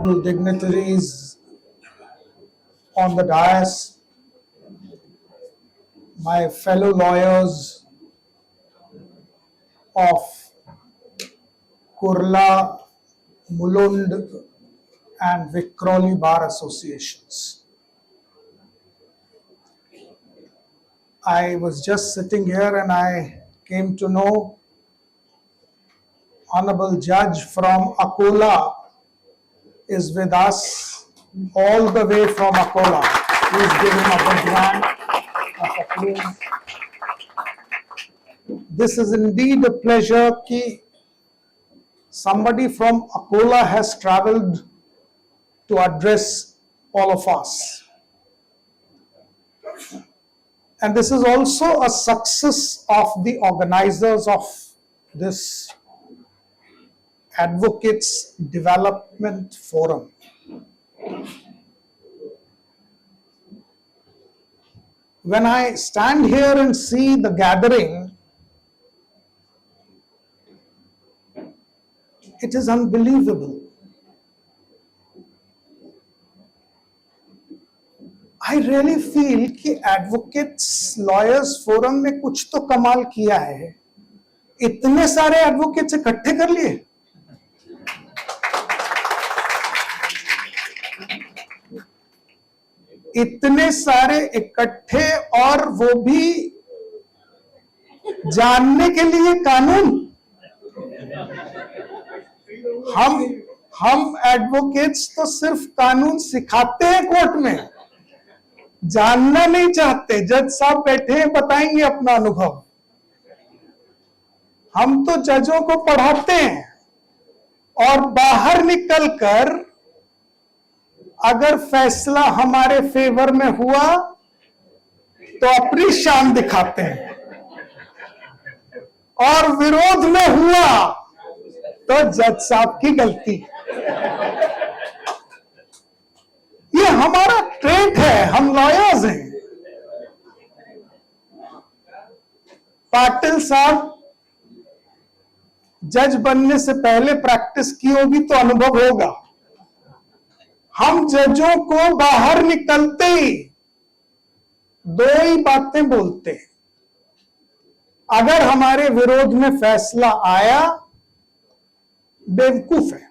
Dignitaries on the dais, my fellow lawyers of Kurla, Mulund and Vikhroli Bar Associations. I was just sitting here and I came to know Honorable Judge from Akola is with us all the way from Akola. Please give him a big round of applause. This is indeed a pleasure that somebody from Akola has traveled to address all of us. And this is also a success of the organizers of this Advocates Development Forum. When I stand here and see the gathering, it is unbelievable. I really feel कि Advocates Lawyers Forum ने कुछ तो कमाल किया है. इतने सारे advocates इकट्ठे कर लिए. इतने सारे इकट्ठे और वो भी जानने के लिए कानून. हम एडवोकेट्स तो सिर्फ कानून सिखाते हैं कोर्ट में, जानना नहीं चाहते. जज साहब बैठे हैं, बताएंगे अपना अनुभव. हम तो जजों को पढ़ाते हैं और बाहर निकलकर अगर फैसला हमारे फेवर में हुआ तो अपनी शान दिखाते हैं, और विरोध में हुआ तो जज साहब की गलती. ये हमारा ट्रेड है, हम लॉयर्स हैं. पाटिल साहब जज बनने से पहले प्रैक्टिस की होगी तो अनुभव होगा. हम जजों को बाहर निकलते ही दो ही बातें बोलते हैं. अगर हमारे विरोध में फैसला आया, बेवकूफ है,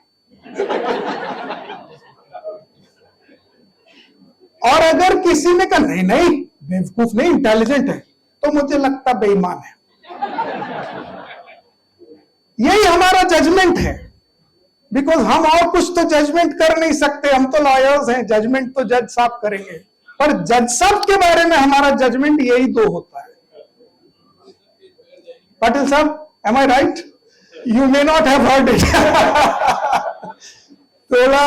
और अगर किसी ने कहा नहीं नहीं बेवकूफ नहीं इंटेलिजेंट है, तो मुझे लगता बेईमान है. यही हमारा जजमेंट है. बिकॉज हम और कुछ तो जजमेंट कर नहीं सकते. हम तो लॉयर्स हैं, जजमेंट तो जज साहब करेंगे. पर जज साहब के बारे में हमारा जजमेंट यही दो होता है. पाटिल साहब, am I right? You may not have heard it. थोड़ा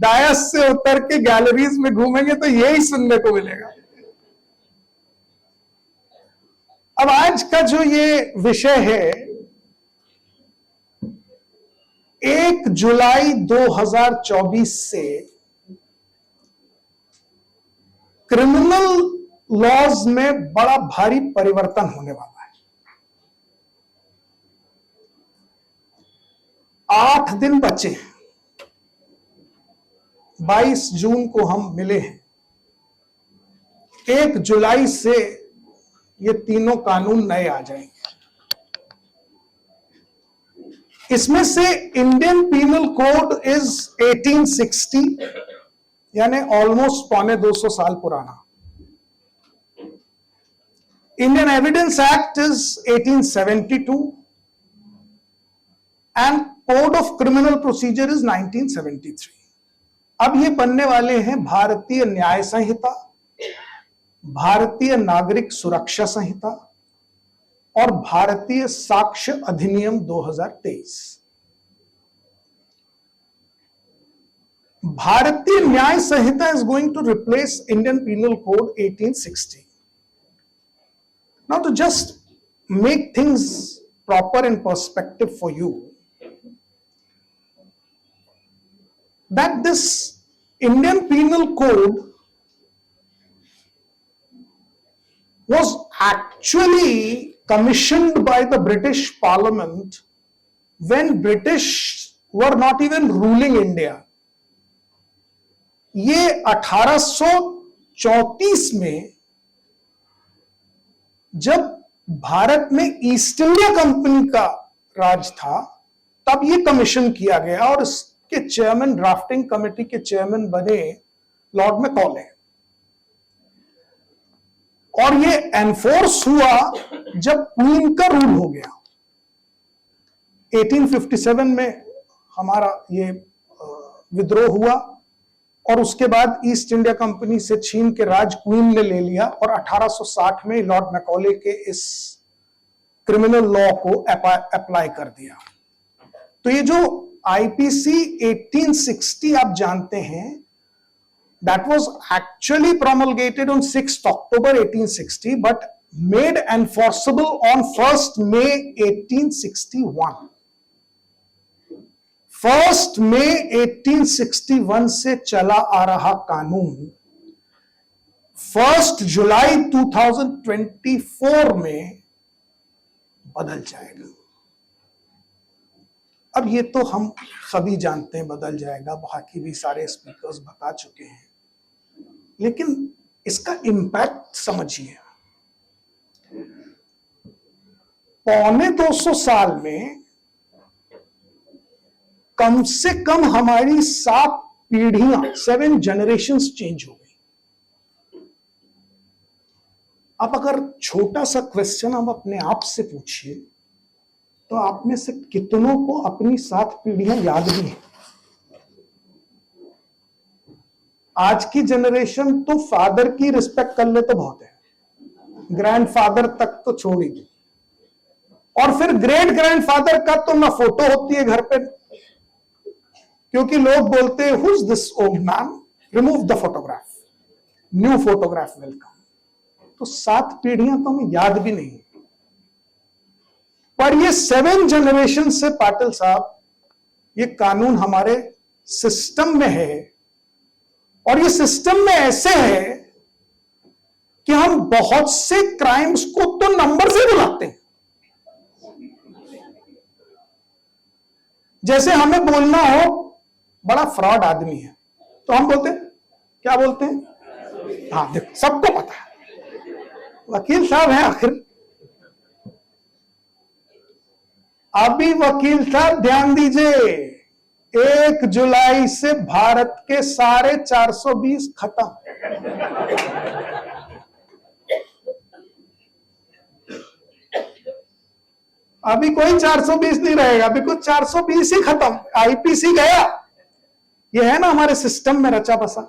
डायस से उतर के गैलरीज में घूमेंगे तो यही सुनने को मिलेगा. अब आज का जो ये विषय है, 1 जुलाई 2024 से क्रिमिनल लॉज में बड़ा भारी परिवर्तन होने वाला है. 8 दिन बचे हैं. 22 जून को हम मिले हैं. 1 जुलाई से ये तीनों कानून नए आ जाएंगे. इसमें से इंडियन पीनल कोड इज 1860, यानी ऑलमोस्ट 250 साल पुराना. Indian evidence act is 1872 and code of criminal procedure is 1973. अब ये बनने वाले हैं भारतीय न्याय संहिता, भारतीय नागरिक सुरक्षा संहिता और भारतीय साक्ष्य अधिनियम 2023. Bharatiya Nyaya Sanhita is going to replace Indian penal code 1860. Now to just make things proper in perspective for you, that this Indian Penal Code was actually commissioned by the British Parliament when British were not even ruling India. ये 1834 में जब भारत में east India company का राज था, तब ये commission किया गया और इसके चेयरमैन, ड्राफ्टिंग कमेटी के चेयरमैन बने लॉर्ड मैकॉले। और ये एनफोर्स हुआ जब क्वीन का रूल हो गया। 1857 में हमारा ये विद्रोह हुआ और उसके बाद ईस्ट इंडिया कंपनी से छीन के राज क्वीन ने ले लिया और 1860 में लॉर्ड मैकॉले के इस क्रिमिनल लॉ को अप्लाई कर दिया। तो ये जो आईपीसी 1860 आप जानते हैं, that was actually promulgated on 6th October 1860 but made enforceable on 1st May 1861. 1st May 1861 से चला आ रहा कानून 1st जुलाई 2024 में बदल जाएगा। अब ये तो हम सभी जानते हैं बदल जाएगा, बाकी भी सारे स्पीकर्स बता चुके हैं, लेकिन इसका इंपैक्ट समझिए। 250 साल में कम से कम हमारी 7 पीढ़ियां, 7 जनरेशंस चेंज हो गई। अब अगर छोटा सा क्वेश्चन आप अपने आप से पूछिए तो आप में से कितनों को अपनी 7 पीढ़ियां याद भी हैं? आज की जनरेशन तो फादर की रिस्पेक्ट कर ले तो बहुत है, ग्रैंडफादर तक तो छोड़ ही दो, और फिर ग्रेट ग्रैंडफादर का तो ना फोटो होती है घर पे, क्योंकि लोग बोलते हैं who is this old man, remove the photograph, new photograph welcome. तो 7 पीढ़ियां तो हमें याद भी नहीं, पर ये 7 जनरेशन से पाटिल साहब ये कानून हमारे सिस्टम में है, और ये सिस्टम में ऐसे है कि हम बहुत से क्राइम्स को तो नंबर से बुलाते हैं। जैसे हमें बोलना हो बड़ा फ्रॉड आदमी है तो हम बोलते हैं, क्या बोलते हैं? हाँ देखो, सबको पता है, वकील साहब हैं आखिर। अभी वकील साहब ध्यान दीजिए, 1 जुलाई से भारत के सारे 420 खत्म। अभी कोई 420 नहीं रहेगा, अभी कुछ 420 ही खत्म। आईपीसी गया, ये है ना हमारे सिस्टम में रचा बसा।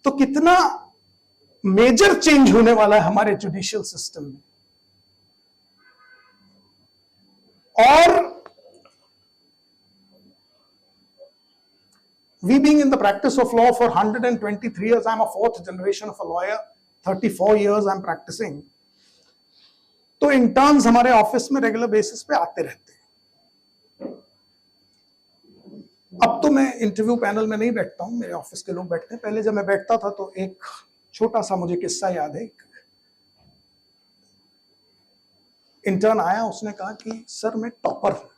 तो कितना मेजर चेंज होने वाला है हमारे जुडिशियल सिस्टम में। और we being in the practice of law for 123 years, I'm a 4th generation of a lawyer, 34 years I'm practicing. तो इंटर्न्स हमारे ऑफिस में रेगुलर बेसिस पे आते रहते हैं। अब तो मैं इंटरव्यू पैनल में नहीं बैठता हूं, मेरे ऑफिस के लोग बैठते हैं। पहले जब मैं बैठता था तो एक छोटा सा मुझे किस्सा याद है। इंटर्न आया, उसने कहा कि सर मैं टॉपर हूं,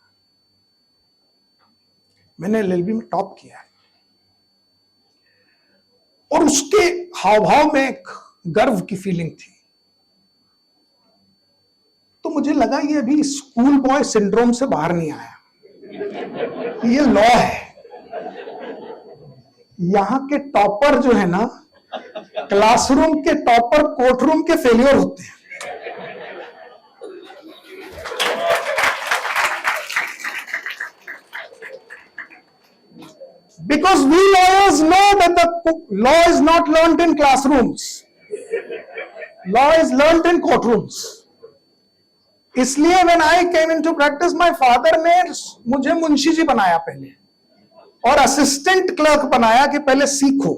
मैंने एलएलबी में टॉप किया है। और उसके हाव भाव में एक गर्व की फीलिंग थी। तो मुझे लगा ये अभी स्कूल बॉय सिंड्रोम से बाहर नहीं आया, ये लॉ है। यहां के टॉपर जो है ना, क्लासरूम के टॉपर कोर्टरूम के फेलियर होते हैं। Because we lawyers know that the law is not learned in classrooms. Law is learned in courtrooms. इसलिए when I came into practice, my father ने मुझे मुंशी जी बनाया पहले, और असिस्टेंट क्लर्क बनाया कि पहले सीखो,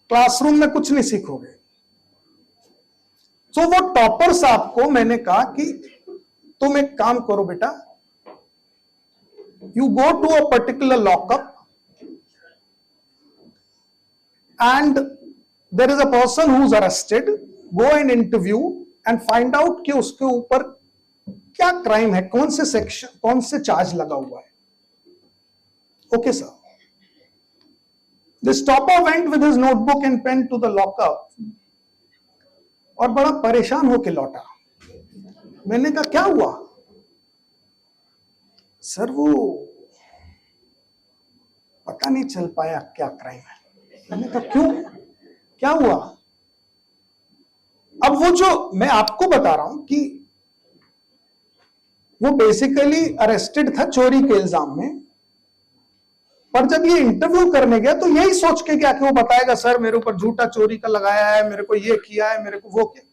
क्लासरूम में कुछ नहीं सीखोगे। तो वो टॉपर साहब को मैंने कहा कि तुम एक काम करो बेटा, you go to a particular lockup and there is a person who's arrested, go and interview and find out कि उसके ऊपर क्या क्राइम है, कौन से सेक्शन, कौन से चार्ज लगा हुआ है। Okay, sir. The stopper went with his notebook and pen to the locker और बड़ा परेशान होके लौटा। मैंने कहा क्या हुआ? सर वो पता नहीं चल पाया क्या क्राइम है। मैंने कहा क्यों, क्या हुआ? अब वो जो मैं आपको बता रहा हूं कि वो बेसिकली अरेस्टेड था चोरी के इल्जाम में, पर जब ये इंटरव्यू करने गया तो यही सोच के गया कि वो बताएगा सर मेरे ऊपर झूठा चोरी का लगाया है, मेरे को ये किया है, मेरे को वो किया।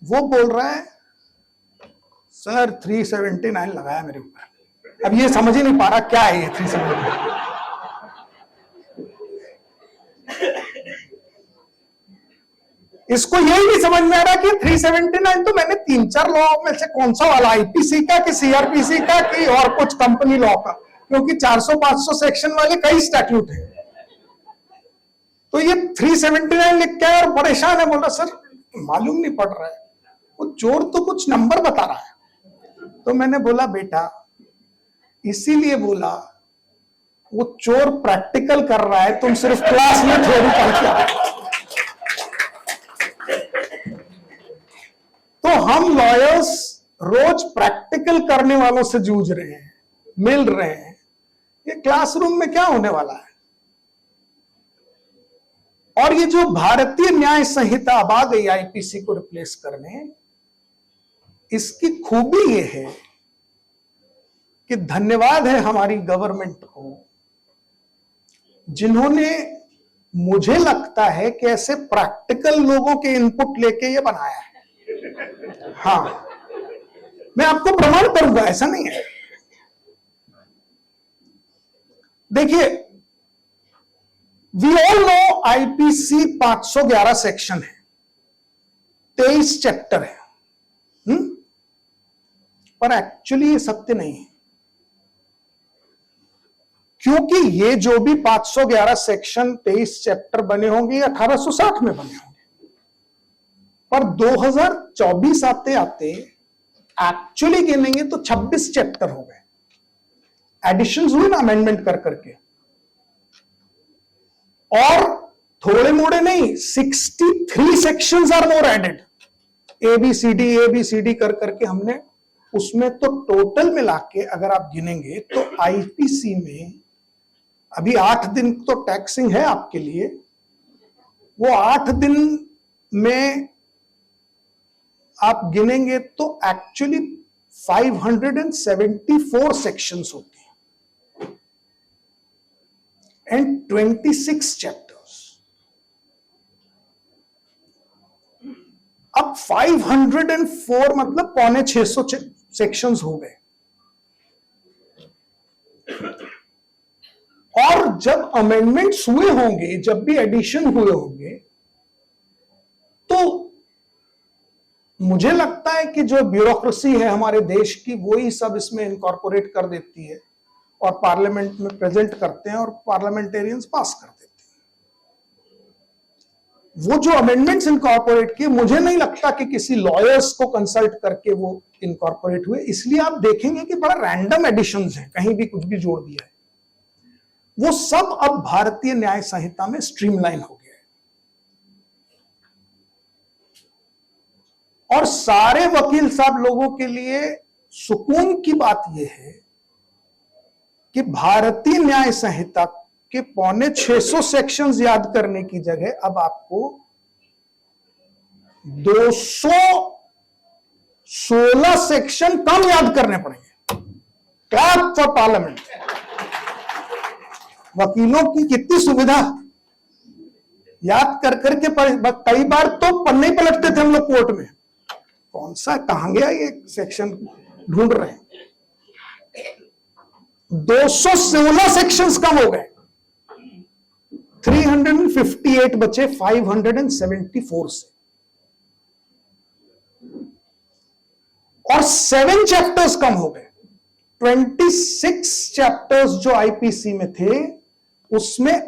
वो बोल रहा है सर 379 लगाया मेरे ऊपर। अब ये समझ ही नहीं पा रहा क्या है ये 379। इसको यही नहीं समझ में आ रहा कि 379 तो मैंने 3-4 लॉ में से कौन सा वाला, आईपीसी का कि सीआरपीसी का कि और कुछ कंपनी लॉ का, क्योंकि 400-500 सेक्शन वाले कई स्टैट्यूट हैं। तो ये 379 लिख के और परेशान है, बोल रहा सर मालूम नहीं पड़ रहा है, वो चोर तो कुछ नंबर बता रहा है। तो मैंने बोला बेटा इसीलिए बोला वो चोर प्रैक्टिकल कर रहा है, तुम सिर्फ क्लास में थ्योरी पढ़ के आए। तो हम लॉयर्स रोज प्रैक्टिकल करने वालों से जूझ रहे हैं, मिल रहे हैं। ये क्लासरूम में क्या होने वाला है? और ये जो भारतीय न्याय संहिता अब आ गई आईपीसी को रिप्लेस करने, इसकी खूबी ये है कि धन्यवाद है हमारी गवर्नमेंट को जिन्होंने, मुझे लगता है कि ऐसे प्रैक्टिकल लोगों के इनपुट लेके ये बनाया है। हाँ, मैं आपको प्रमाण करूंगा, ऐसा नहीं है। देखिए we all know IPC 511 section है, 23 चैप्टर है, पर एक्चुअली ये सत्य नहीं है, क्योंकि ये जो भी 511 सेक्शन 23 चैप्टर बने होंगे 1860 में बने होंगे, पर 2024 आते आते एक्चुअली गिनेंगे तो 26 चैप्टर हो गए। एडिशंस हुए ना अमेंडमेंट कर करके, और थोड़े मोड़े नहीं, 63 sections are more added. A B C D कर करके हमने उसमें तो टोटल मिला के अगर आप गिनेंगे तो आईपीसी में अभी 8 दिन तो टैक्सिंग है आपके लिए, वो 8 दिन में आप गिनेंगे तो एक्चुअली 574 सेक्शंस होते हैं एंड 26 चैप्टर्स। अब 504 मतलब 650 सेक्शंस हो गए। और जब अमेंडमेंट्स हुए होंगे, जब भी एडिशन हुए होंगे, तो मुझे लगता है कि जो ब्यूरोक्रेसी है हमारे देश की, वो ही सब इसमें इनकॉर्पोरेट कर देती है और पार्लियामेंट में प्रेजेंट करते हैं और पार्लियामेंटेरियंस पास कर देते हैं। वो जो अमेंडमेंट्स इनकॉर्पोरेट किए, मुझे नहीं लगता कि किसी लॉयर्स को कंसल्ट करके वो इनकॉर्पोरेट हुए। इसलिए आप देखेंगे कि बड़ा रैंडम एडिशंस हैं, कहीं भी कुछ भी जोड़ दिया है। वो सब अब भारतीय न्याय संहिता में स्ट्रीमलाइन हो गया है। और सारे वकील साहब लोगों के लिए सुकून की बात यह है कि भारतीय न्याय संहिता के 650 सेक्शंस याद करने की जगह अब आपको 216 सेक्शन कम याद करने पड़ेंगे। Clap for parliament. वकीलों की कितनी सुविधा, याद कर करके कई बार तो पन्ने ही पलटते थे हम लोग कोर्ट में, कौन सा कहां गया ये सेक्शन, ढूंढ रहे हैं। 216 सेक्शंस कम हो गए, 358 बचे 574 से। और 7 चैप्टर्स कम हो गए। 26 चैप्टर्स जो आईपीसी में थे, उसमें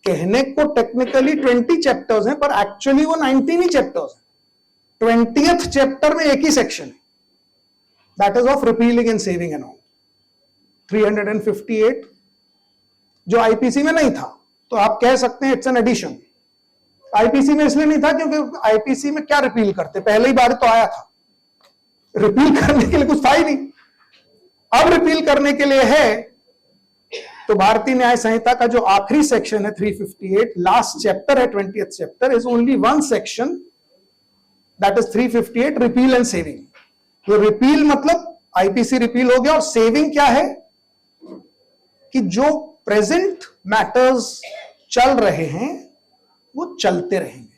कहने को टेक्निकली 20 चैप्टर्स हैं, पर एक्चुअली वो 19 ही चैप्टर्स हैं। 20th चैप्टर में एक ही सेक्शन है, that is of repealing and saving and all. 358 जो आईपीसी में नहीं था, तो आप कह सकते हैं इट्स एन एडिशन। आईपीसी में इसलिए नहीं था क्योंकि आईपीसी में क्या रिपील करते, पहले ही बार तो आया था, रिपील करने के लिए कुछ था ही नहीं। अब रिपील करने के लिए है, तो भारतीय न्याय संहिता का जो आखिरी सेक्शन है 358, लास्ट चैप्टर है 20th chapter, is only one section, that is 358, repeal and saving. तो रिपील मतलब आईपीसी रिपील हो गया, और सेविंग क्या है कि जो प्रेजेंट मैटर्स चल रहे हैं वो चलते रहेंगे।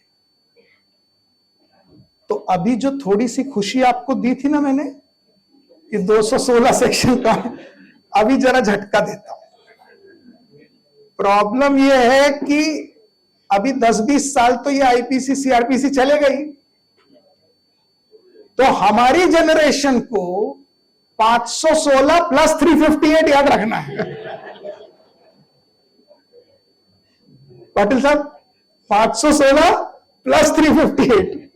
तो अभी जो थोड़ी सी खुशी आपको दी थी ना मैंने कि 216 सेक्शन का, अभी जरा झटका देता हूं। प्रॉब्लम यह है कि अभी 10-20 साल तो ये आईपीसी सीआरपीसी चलेगा ही, तो हमारी जनरेशन को 516 प्लस 358 याद रखना है। पाटिल साहब, 516 प्लस 358,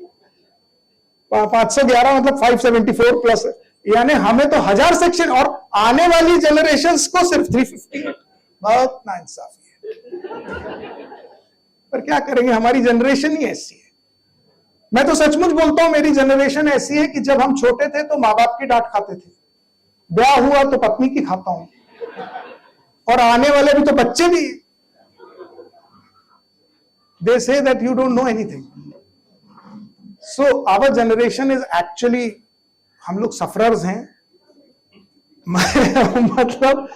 511 मतलब 574 प्लस, यानी हमें तो 1000 सेक्शन, और आने वाली जनरेशंस को सिर्फ 358। बहुत नाइंसाफी है, पर क्या करेंगे, हमारी जनरेशन ही ऐसी है। मैं तो सचमुच बोलता हूं, मेरी जनरेशन ऐसी है कि जब हम छोटे थे तो मां बाप की डांट खाते थे, ब्याह हुआ तो पत्नी की खाता हूं, और आने वाले भी तो बच्चे भी। They say that you don't know anything. So our generation is actually, हम लोग सफरर्स हैं। मतलब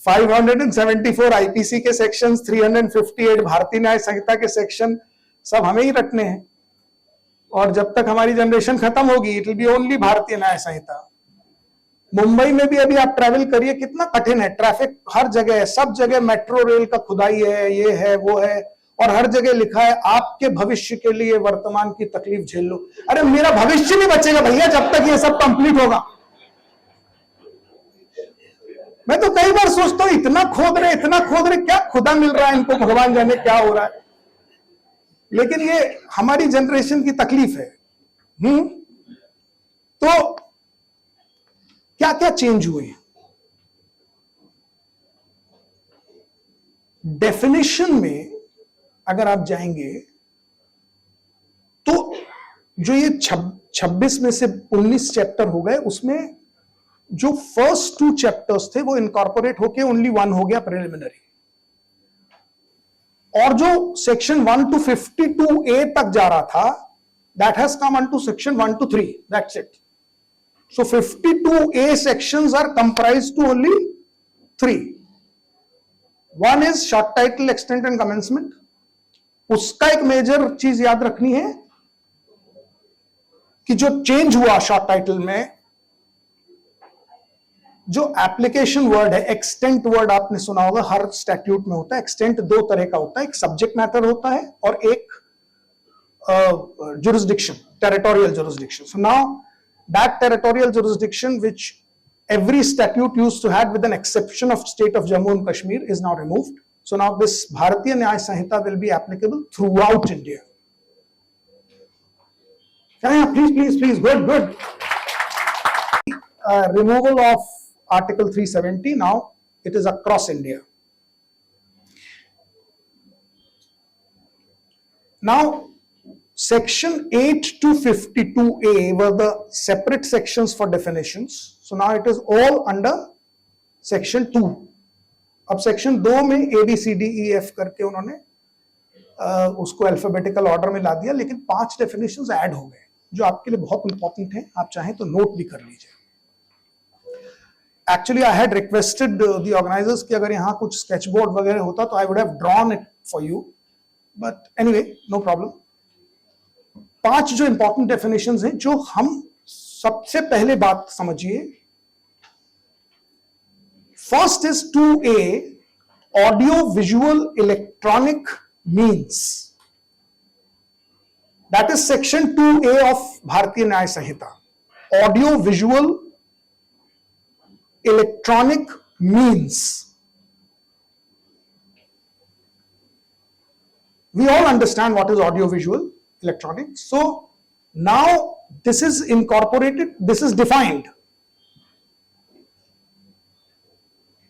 574 आईपीसी के सेक्शंस, 358 भारतीय न्याय संहिता के सेक्शन, सब हमें ही रखने हैं, और जब तक हमारी जनरेशन खत्म होगी इट विल बी ओनली भारतीय न्याय संहिता। मुंबई में भी अभी आप ट्रैवल करिए, कितना कठिन है, ट्रैफिक हर जगह है, सब जगह मेट्रो रेल का खुदाई है, ये है वो है, और हर जगह लिखा है आपके भविष्य के लिए वर्तमान की तकलीफ झेल लो। अरे मेरा भविष्य नहीं बचेगा भैया जब तक ये सब कंप्लीट होगा। मैं तो कई बार सोचता हूं, इतना खोद रहे, क्या खुदा मिल रहा है इनको, भगवान जाने क्या हो रहा है। लेकिन ये हमारी जनरेशन की तकलीफ है। तो क्या क्या चेंज हुए, डेफिनेशन में अगर आप जाएंगे तो जो ये 26 में से 19 चैप्टर हो गए, उसमें जो फर्स्ट 2 चैप्टर्स थे वो इनकॉर्पोरेट होके ओनली 1 हो गया, प्रिलिमिनरी। और जो सेक्शन 1 to 52A तक जा रहा था, that has come on to section 1 to 3, that's it. So 52A sections are comprised to only 3. One is short title, extent and commencement. उसका एक मेजर चीज याद रखनी है कि जो चेंज हुआ शॉर्ट टाइटल में, जो एप्लीकेशन वर्ड है, एक्सटेंट वर्ड आपने सुना होगा, हर स्टैट्यूट में होता है। एक्सटेंट 2 तरह का होता है, एक सब्जेक्ट मैटर होता है और एक jurisdiction, territorial jurisdiction. So now that territorial jurisdiction which every statute used to have with an exception of state of Jammu and Kashmir is now removed. So now this Bharatiya Nyaya Sanhita will be applicable throughout India. Please, good. Removal of Article 370, now it is across India. Now Section 8 to 52A were the separate sections for definitions. So now it is all under Section 2. अब Section 2 में A, B, C, D, E, F करके उन्होंने उसको alphabetical order में ला दिया, लेकिन 5 definitions add हो गए जो आपके लिए बहुत इंपॉर्टेंट हैं, आप चाहें तो नोट भी कर लीजिए। Actually I had requested the organisers कि अगर यहाँ कुछ स्केच बोर्ड वगैरह होता तो I would have drawn it for you, but anyway no problem. 5 जो इंपॉर्टेंट डेफिनेशंस हैं, जो हम सबसे पहले बात समझिए। First is 2A, audio visual electronic means, that is section 2A of Bharatiya Nyaya Sanhita. Audio visual electronic means, we all understand what is audio visual electronic. So now this is incorporated, this is defined.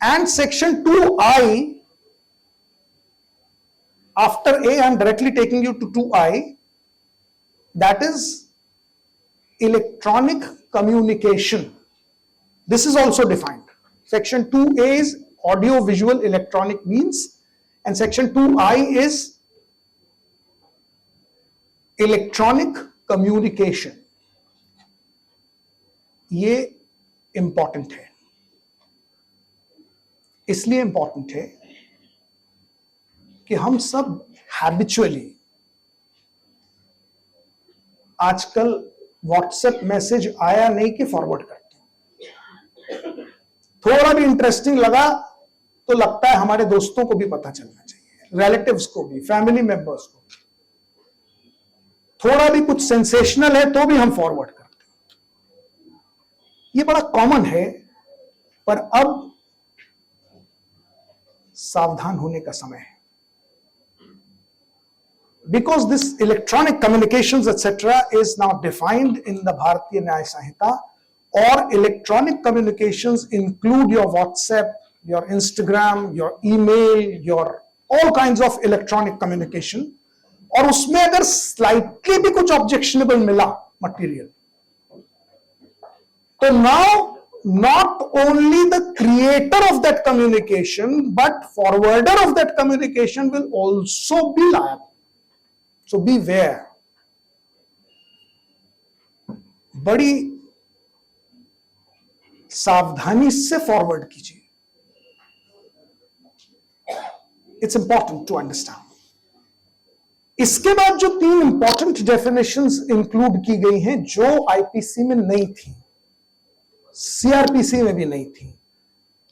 And section 2I, after A, I'm directly taking you to 2I, that is electronic communication. This is also defined. Section 2A is audio visual electronic means, and section 2I is electronic communication. ये important है, इसलिए important है कि हम सब habitually आजकल WhatsApp message आया नहीं कि फॉरवर्ड करते हैं। थोड़ा भी इंटरेस्टिंग लगा तो लगता है हमारे दोस्तों को भी पता चलना चाहिए, रिलेटिव्स को भी, फैमिली मेंबर्स को भी। थोड़ा भी कुछ सेंसेशनल है तो भी हम फॉरवर्ड करते हैं। ये बड़ा कॉमन है, पर अब सावधान होने का समय है। Because this electronic communications etc. is now defined in the Bharatiya Nyaya Sanhita, or electronic communications include your WhatsApp, your Instagram, your email, your all kinds of electronic communication, और उसमें अगर slightly भी कुछ objectionable मिला material, तो now not only the creator of that communication but forwarder of that communication will also be liable. So beware. बड़ी सावधानी से फॉरवर्ड कीजिए. It's important to understand. इसके बाद जो 3 इंपॉर्टेंट डेफिनेशंस इंक्लूड की गई हैं, जो आईपीसी में नहीं थी, सीआरपीसी में भी नहीं थी,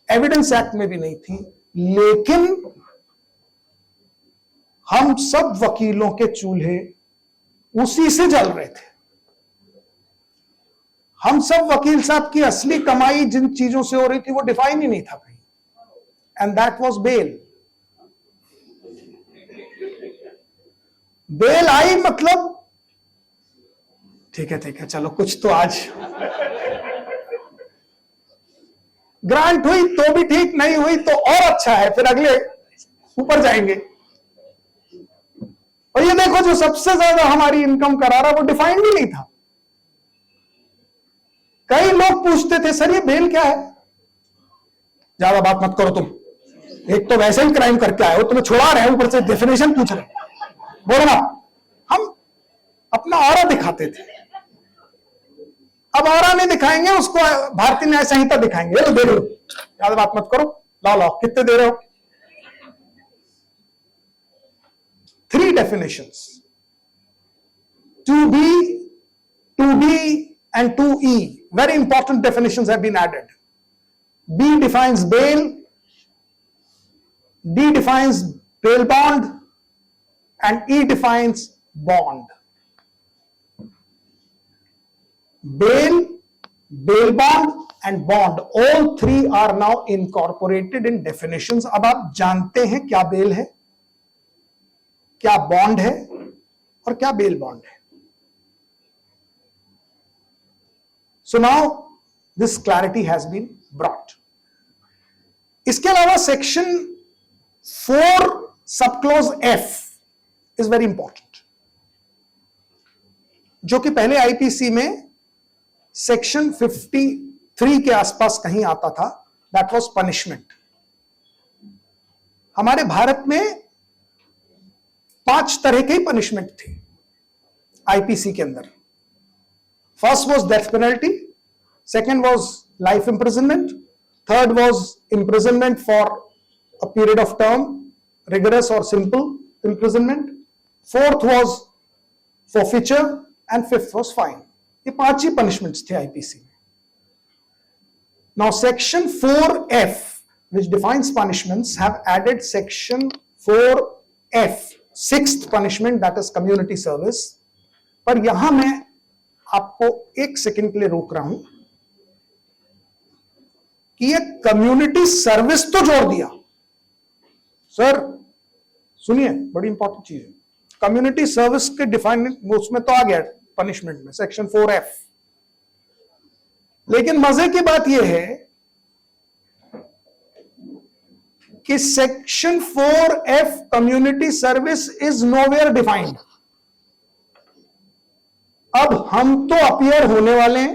एविडेंस एक्ट में भी नहीं थी, लेकिन हम सब वकीलों के चूल्हे उसी से जल रहे थे. हम सब वकील साहब की असली कमाई जिन चीजों से हो रही थी वो डिफाइन ही नहीं था कहीं, and that was bail. Bail आई मतलब ठीक है चलो कुछ तो आज ग्रांट हुई तो भी ठीक, नहीं हुई तो और अच्छा है, फिर अगले ऊपर जाएंगे. और ये देखो जो सबसे ज्यादा हमारी इनकम करा रहा वो डिफाइंड भी नहीं था. कई लोग पूछते थे सर ये बेल क्या है. ज्यादा बात मत करो तुम, एक तो वैसे ही क्राइम करके आए हो, तुम्हें छुड़ा रहे हैं, ऊपर से डेफिनेशन पूछ रहे हैं. बोलो ना, हम अपना ऑरा दिखाते थे. अब ऑरा नहीं दिखाएंगे, उसको भारतीय न्याय संहिता दिखाएंगे. लो दे लो, ज्यादा बात मत करो, लाओ कितने दे रहे हो. 3 definitions, 2B, 2D and 2E. Very important definitions have been added. B defines bail, D defines bail bond, and E defines bond. Bail, bail bond and bond, all 3 are now incorporated in definitions. अब आप जानते हैं क्या bell है, क्या bond है और क्या बेल बॉन्ड है. So now this clarity has been brought. इसके अलावा section 4 sub clause F is very important, जो कि पहले आईपीसी में सेक्शन 53 के आसपास कहीं आता था. That was punishment. हमारे भारत में 5 तरह के पनिशमेंट थे आईपीसी के अंदर. First was death penalty, second was life imprisonment, third was imprisonment for a period of term, rigorous और simple imprisonment, fourth was forfeiture and fifth was fine. ये 5 ही पनिशमेंट्स थे आईपीसी में. Now section 4F which defines punishments have added section 4F, 6th punishment, that is community service. पर यहां मैं आपको 1 second के लिए रोक रहा हूं कि ये कम्युनिटी सर्विस तो जोड़ दिया. सर सुनिए, बड़ी इंपॉर्टेंट चीज है. कम्युनिटी सर्विस के डिफाइन उसमें तो आ गया पनिशमेंट में सेक्शन 4F. लेकिन मजे की बात यह है कि section 4F community service is nowhere defined. अब हम तो अपीयर होने वाले हैं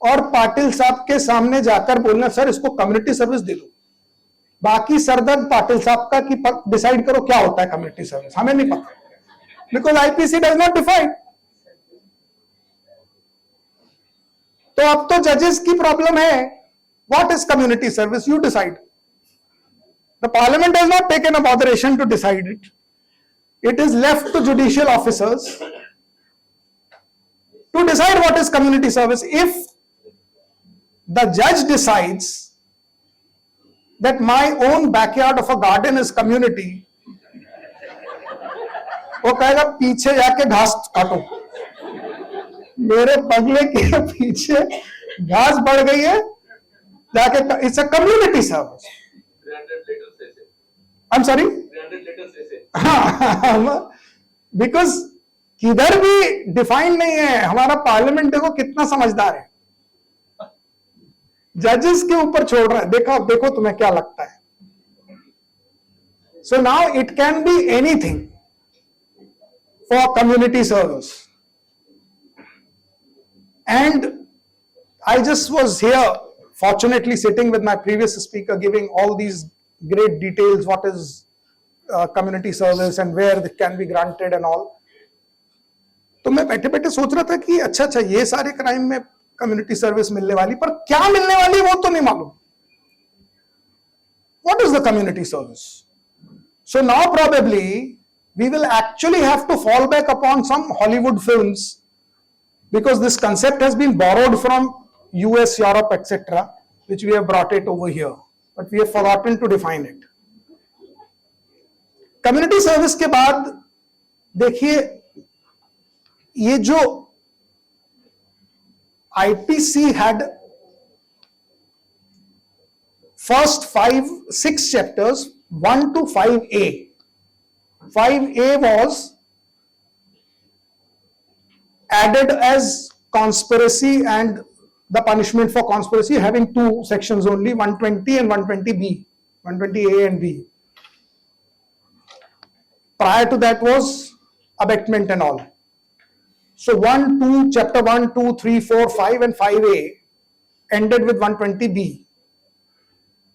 और पाटिल साहब के सामने जाकर बोलना सर इसको कम्युनिटी सर्विस दे दो। बाकी सरदर्द पाटिल साहब का कि डिसाइड करो क्या होता है कम्युनिटी सर्विस, हमें नहीं पता, because IPC does not define. तो अब तो जजेस की प्रॉब्लम है, what is community service, you decide. The parliament has not taken a botheration to decide it, it is left to judicial officers to decide what is community service. If the judge decides that my own backyard of a garden is community, वो कहेगा पीछे जाके घास काटो, मेरे बंगले के पीछे घास बढ़ गई है जाके, it's a community service. I am sorry, because किधर भी डिफाइन नहीं है। हमारा पार्लियामेंट देखो कितना समझदार है, जजेस के ऊपर छोड़ रहा है, देखो देखो तुम्हें क्या लगता है। So now it can be anything for community service. And I just was here fortunately sitting with my previous speaker giving all these great details what is community service and where it can be granted and all. तो मैं बैठे बैठे सोच रहा था कि अच्छा ये सारे क्राइम में कम्युनिटी सर्विस मिलने वाली, पर क्या मिलने वाली वो तो नहीं मालूम। What is the community service? So now probably we will actually have to fall back upon some Hollywood films, because this concept has been borrowed from US, Europe, etc., which we have brought it over here, but we have forgotten to define it. Community service के बाद देखिए ये जो IPC had first 6 chapters 1 to 5A. 5A was added as conspiracy and the punishment for conspiracy, having 2 sections only, 120 and 120B, 120A and B. Prior to that was abetment and all. So 1, 2, chapter 1, 2, 3, 4, 5 and 5A ended with 120B.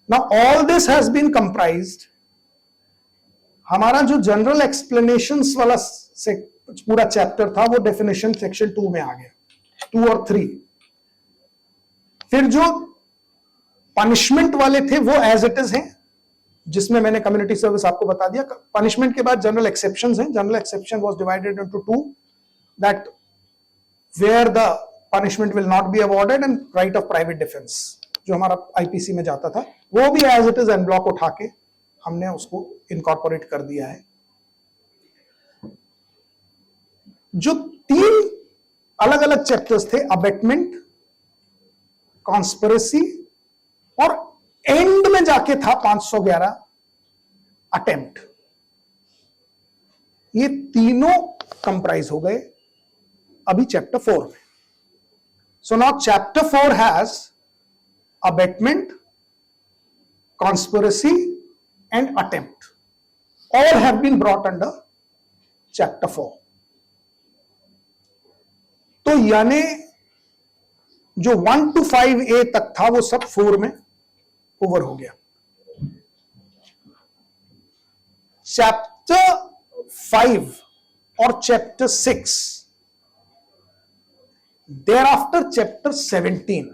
Now all this has been comprised. हमारा जो general explanations वाला पूरा chapter था वो definition section 2 में आ गया, 2 और 3। फिर जो पनिशमेंट वाले थे वो एज इट इज हैं, जिसमें मैंने कम्युनिटी सर्विस आपको बता दिया। पनिशमेंट के बाद जनरल एक्सेप्शंस हैं। General exception was divided into 2, that where the punishment will not be awarded and right of private defence, जो हमारा आईपीसी में जाता था वो भी as it is en bloc उठा के हमने उसको इनकॉर्पोरेट कर दिया है। जो 3 अलग अलग चैप्टर्स थे, अबेटमेंट, कॉन्स्पिरेसी और एंड में जाके था 511 अटेम्प्ट, ये तीनों कंप्राइज हो गए अभी चैप्टर 4 में। So now chapter 4 has abetment, conspiracy and attempt, all have been brought under chapter 4। तो यानी जो 1 to 5A तक था वो सब 4 में ओवर हो गया। चैप्टर 5 और chapter 6, thereafter chapter 17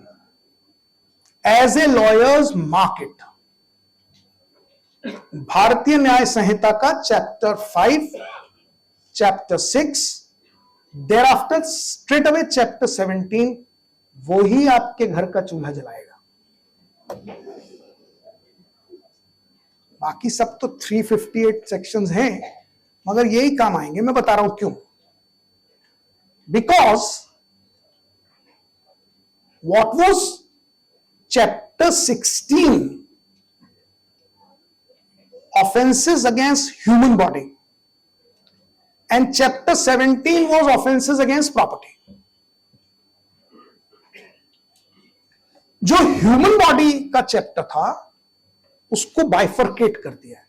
as a lawyer's market, भारतीय न्याय संहिता का chapter 5, chapter 6, thereafter straight away chapter 17 वो ही आपके घर का चूल्हा जलाएगा। बाकी सब तो 358 सेक्शंस हैं, मगर यही काम आएंगे। मैं बता रहा हूं क्यों। Because what was chapter 16 offenses against human body and chapter 17 was offenses against property. जो ह्यूमन बॉडी का चैप्टर था उसको बाइफर्केट कर दिया है.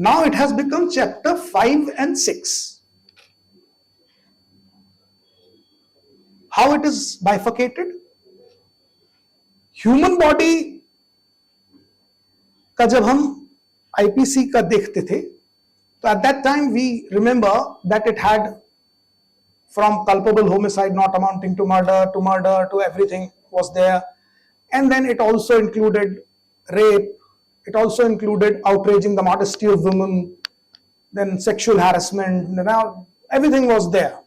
Now it has become chapter 5 and 6. How it is bifurcated? Human body का जब हम IPC का देखते थे, तो at that time we remember that it had from culpable homicide not amounting to murder to everything was there, and then it also included rape. It also included outraging the modesty of women, then sexual harassment. Now everything was there.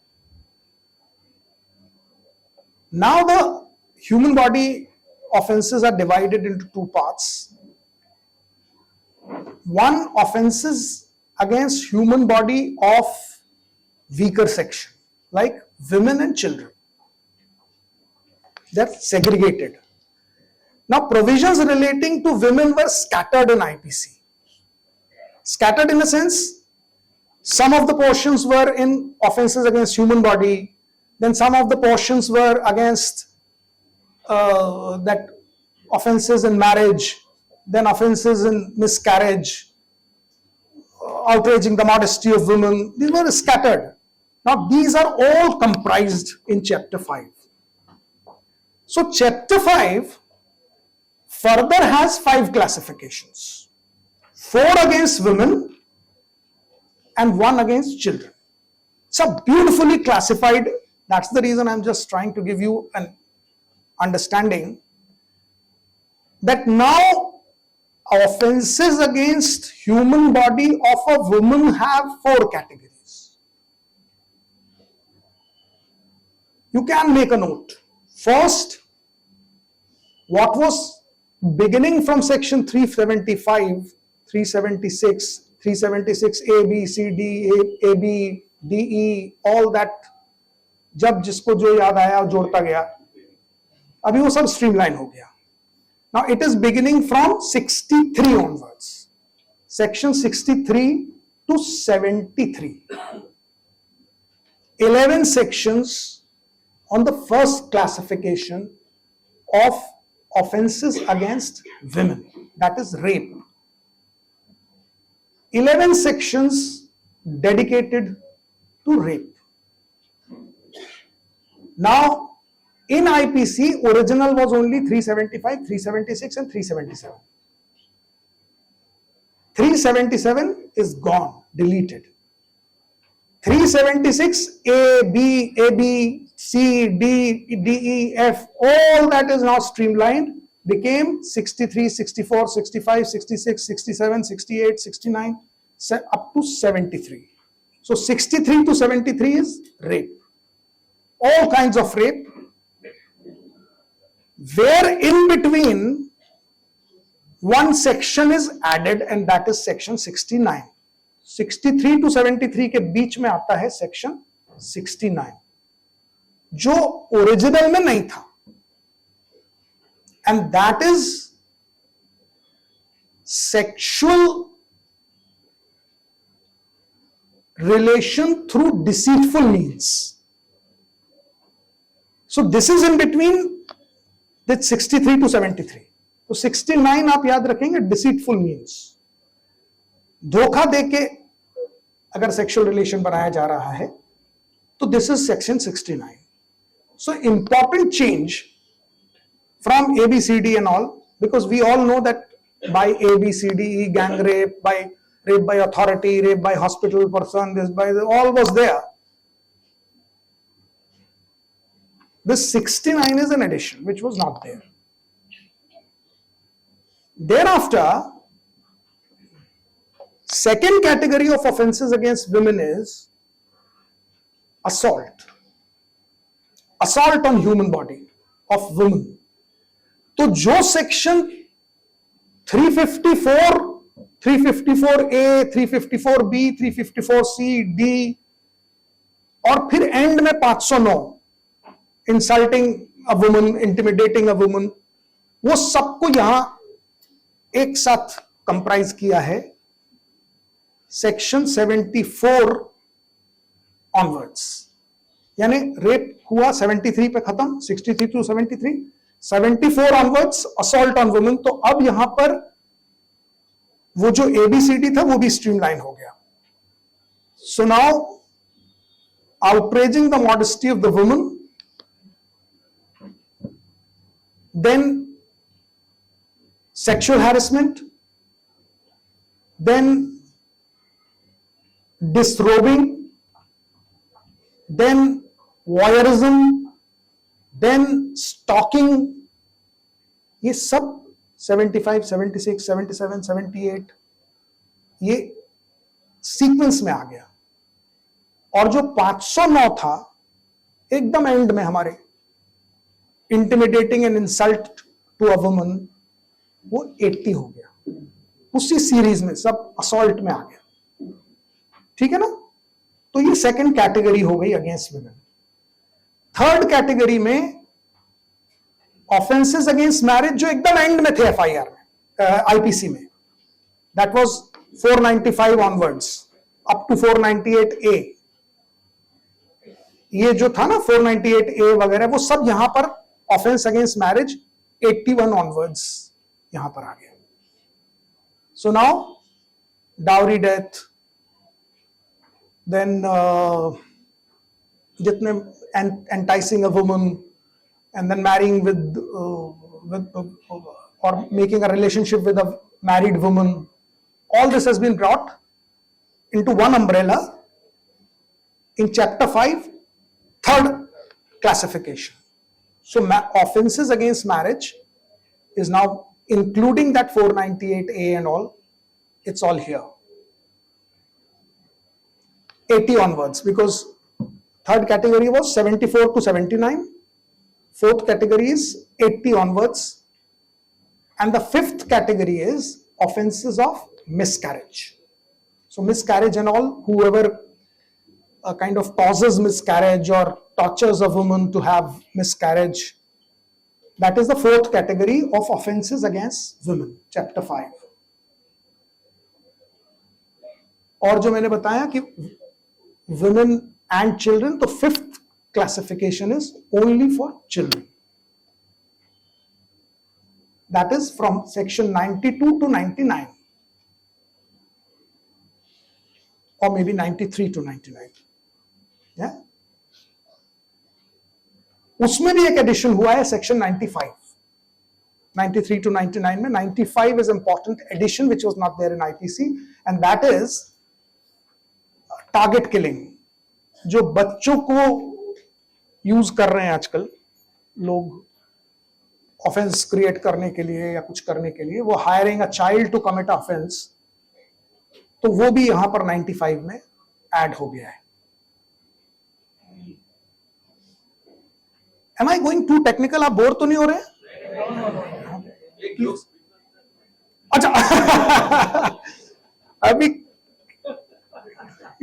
Now the human body offenses are divided into two parts. One, offenses against human body of weaker section, like women and children. They're segregated. Now, provisions relating to women were scattered in IPC. Scattered in a sense, some of the portions were in offenses against human body, then some of the portions were against that offenses in marriage, then offenses in miscarriage, outraging the modesty of women. These were scattered. Now, these are all comprised in chapter 5. So, chapter 5 further has 5 classifications: 4 against women and 1 against children. So beautifully classified. That's the reason I'm just trying to give you an understanding that now offenses against human body of a woman have 4 categories. You can make a note. First, what was beginning from section 375, 376, 376 A, B, C, D, A, B, D, E, all that, जब जिसको जो याद आया जोड़ता गया, अभी वो सब स्ट्रीमलाइन हो गया. Now it is beginning from 63 onwards, section 63 to 73. 11 sections on the first classification of offenses against women, that is rape. 11 sections dedicated to rape. Now, in IPC, original was only 375, 376 and 377. 377 is gone, deleted. 376, A, B, C, D, E, F, all that is now streamlined, became 63, 64, 65, 66, 67, 68, 69, up to 73. So 63 to 73 is rape. All kinds of rape. Where in between, one section is added, and that is section 69. 63 to 73 के बीच में आता है section 69, जो original में नहीं था, and that is sexual relation through deceitful means. So this is in between that 63 to 73. तो 69 आप याद रखेंगे, deceitful means. धोखा देके अगर सेक्सुअल रिलेशन बनाया जा रहा है, तो this is section 69. So important change from ABCD and all, because we all know that by ABCDE, gang rape, by rape by authority, rape by hospital person, this by all was there. This 69 is an addition which was not there. Thereafter, second category of offenses against women is assault. Assault on human body of women. तो जो section 354, 354A, 354B, 354C, D और फिर and में 509, insulting a woman, intimidating a woman, वो सबको यहां एक साथ कंप्राइज किया है सेक्शन 74 ऑनवर्ड्स. यानी रेप हुआ 73 पे खत्म, 63 to 73, 74 onwards assault on women. तो अब यहां पर वो जो ABCD था वो भी स्ट्रीमलाइन हो गया। So now outraging the modesty of the woman, then sexual harassment, then disrobing, then voyeurism, then stalking, ये सब 75, 76, 77, 78 ये सीक्वेंस में आ गया। और जो 509 था एकदम एंड में हमारे, intimidating and insult to a woman, वो 80 हो गया। उसी सीरीज में सब असॉल्ट में आ गया। ठीक है ना? तो ये सेकंड कैटेगरी हो गई अगेंस्ट वुमेन। थर्ड कैटेगरी में ऑफेंसेस अगेंस्ट मैरिज जो एकदम एंड में थे FIR में, IPC में, that was 495 onwards up to 498A। ये जो था ना 498A वगैरह, वो सब यहां पर ऑफेंस अगेंस्ट मैरिज 81 ऑनवर्ड्स यहां पर आ गया। So now dowry death, then जितने enticing a woman and then marrying with or making a relationship with a married woman, all this has been brought into one umbrella in chapter 5, third classification. So offenses against marriage is now including that 498A and all, it's all here. 80 onwards, because third category was 74 to 79, fourth category is 80 onwards, and the fifth category is offenses of miscarriage. So miscarriage and all, whoever kind of causes miscarriage or tortures a woman to have miscarriage, that is the fourth category of offenses against women, chapter 5. और जो मैंने बताया कि women and children, तो fifth classification is only for children. That is from section 92 to 99, or maybe 93 to 99. Yeah? उसमें भी एक addition हुआ है सेक्शन 95, 93 to 99 में। 95 is important addition which was not there in IPC, and that is target killing। जो बच्चों को use कर रहे हैं आजकल लोग ऑफेंस क्रिएट करने के लिए या कुछ करने के लिए, वो hiring a child to commit offence, तो वो भी यहां पर 95 में ऐड हो गया है। Am I going too technical? आप बोर तो नहीं हो रहे? अच्छा अभी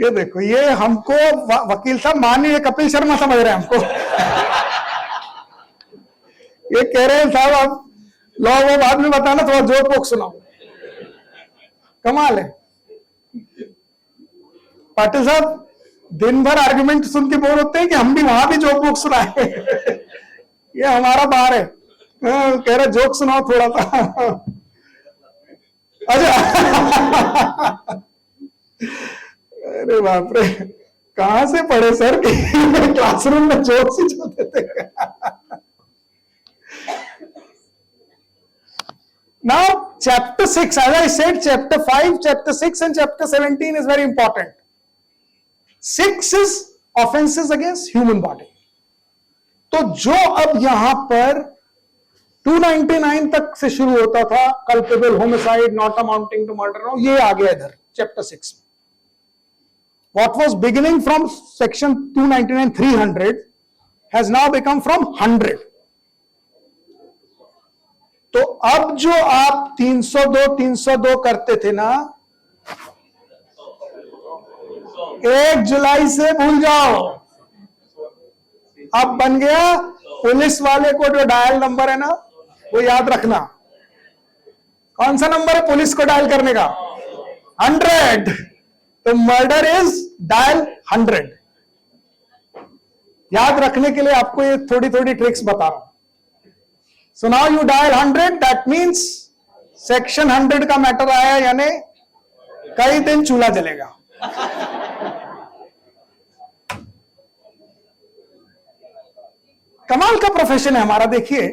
ये देखो, ये हमको वकील साहब माननीय कपिल शर्मा समझ रहे हैं हमको। ये कह रहे हैं साहब आप लॉ वो बाद में बताना, थोड़ा जोक वोक सुनाओ। कमाल है पाटिल साहब, दिन भर आर्गुमेंट सुन के बोर होते हैं कि हम भी वहां भी जोक वोक सुनाए। ये हमारा बार है। कह रहे जोक सुनाओ थोड़ा सा। अच्छा अरे बाप रे, कहां से पढ़े सर कि क्लासरूम में जोक ही चलते थे। Now chapter 6, as I said, chapter 5, chapter 6 and chapter 17 is very important. 6 is offenses against human body. तो जो अब यहां पर 299 तक से शुरू होता था, culpable homicide not amounting to murder, ये आ गया इधर चैप्टर 6 में। What was beginning from section 299 300 has now become from 100. तो अब जो आप 302 करते थे ना, 1 जुलाई से भूल जाओ। अब बन गया पुलिस वाले को जो डायल नंबर है ना, वो याद रखना। कौन सा नंबर है पुलिस को डायल करने का? 100। तो मर्डर इज डायल 100। याद रखने के लिए आपको ये थोड़ी थोड़ी ट्रिक्स बता रहा हूं। So now you dial 100, that means section 100 का मैटर आया, यानी कई दिन चूल्हा जलेगा। कमाल का प्रोफेशन है हमारा। देखिए,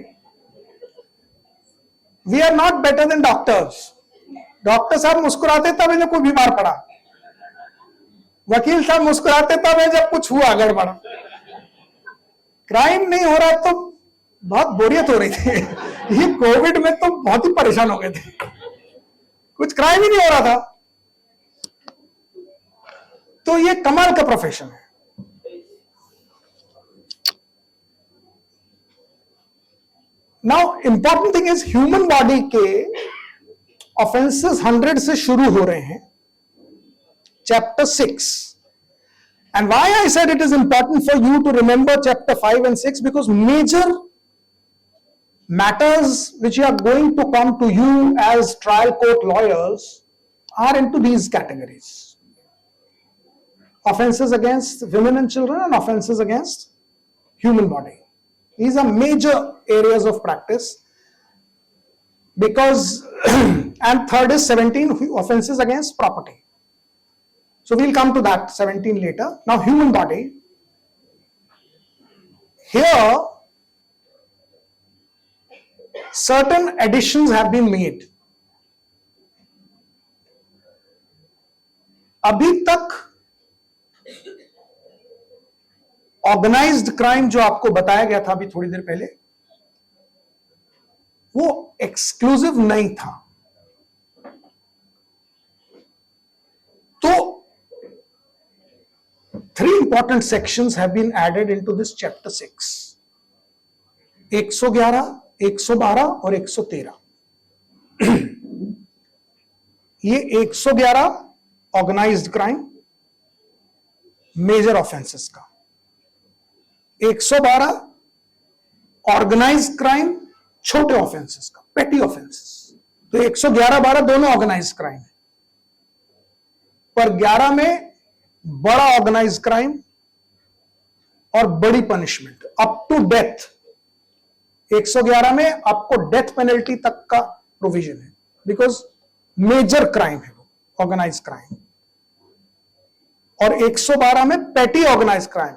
we are not better than doctors. Doctor साहब मुस्कुराते तब है जब कोई बीमार पड़ा, वकील साहब मुस्कुराते तब है जब कुछ हुआ गड़बड़। क्राइम नहीं हो रहा तो बहुत बोरियत हो रही थी। ये कोविड में तो बहुत ही परेशान हो गए थे, कुछ क्राइम ही नहीं हो रहा था। तो ये कमाल का प्रोफेशन है। Now important thing is, human body के ऑफेंसेस 100 से शुरू हो रहे हैं, chapter 6। And why I said it is important for you to remember chapter 5 and 6, because major matters which are going to come to you as trial court lawyers are into these categories: offenses against women and children and offenses against human body. These are major areas of practice, because and third is 17, offenses against property. So we'll come to that 17 later. Now human body, here certain additions have been made. अभी तक organised crime जो आपको बताया गया था अभी थोड़ी देर पहले, वो एक्सक्लूसिव नहीं था। तो 3 important sections have been added into this chapter 6: 111, 112 और 113। ये 111 ऑर्गेनाइज्ड क्राइम, मेजर ऑफेंसेस का, 112 ऑर्गेनाइज्ड क्राइम, छोटे ऑफेंसेस का, पेटी ऑफेंसेस। तो 111-12 दोनों ऑर्गेनाइज्ड क्राइम है, पर 11 में बड़ा ऑर्गेनाइज्ड क्राइम और बड़ी पनिशमेंट अप टू डेथ। 111 में आपको डेथ पेनल्टी तक का प्रोविजन है, बिकॉज मेजर क्राइम है वो, ऑर्गेनाइज्ड क्राइम। और 112 में पेटी ऑर्गेनाइज्ड क्राइम,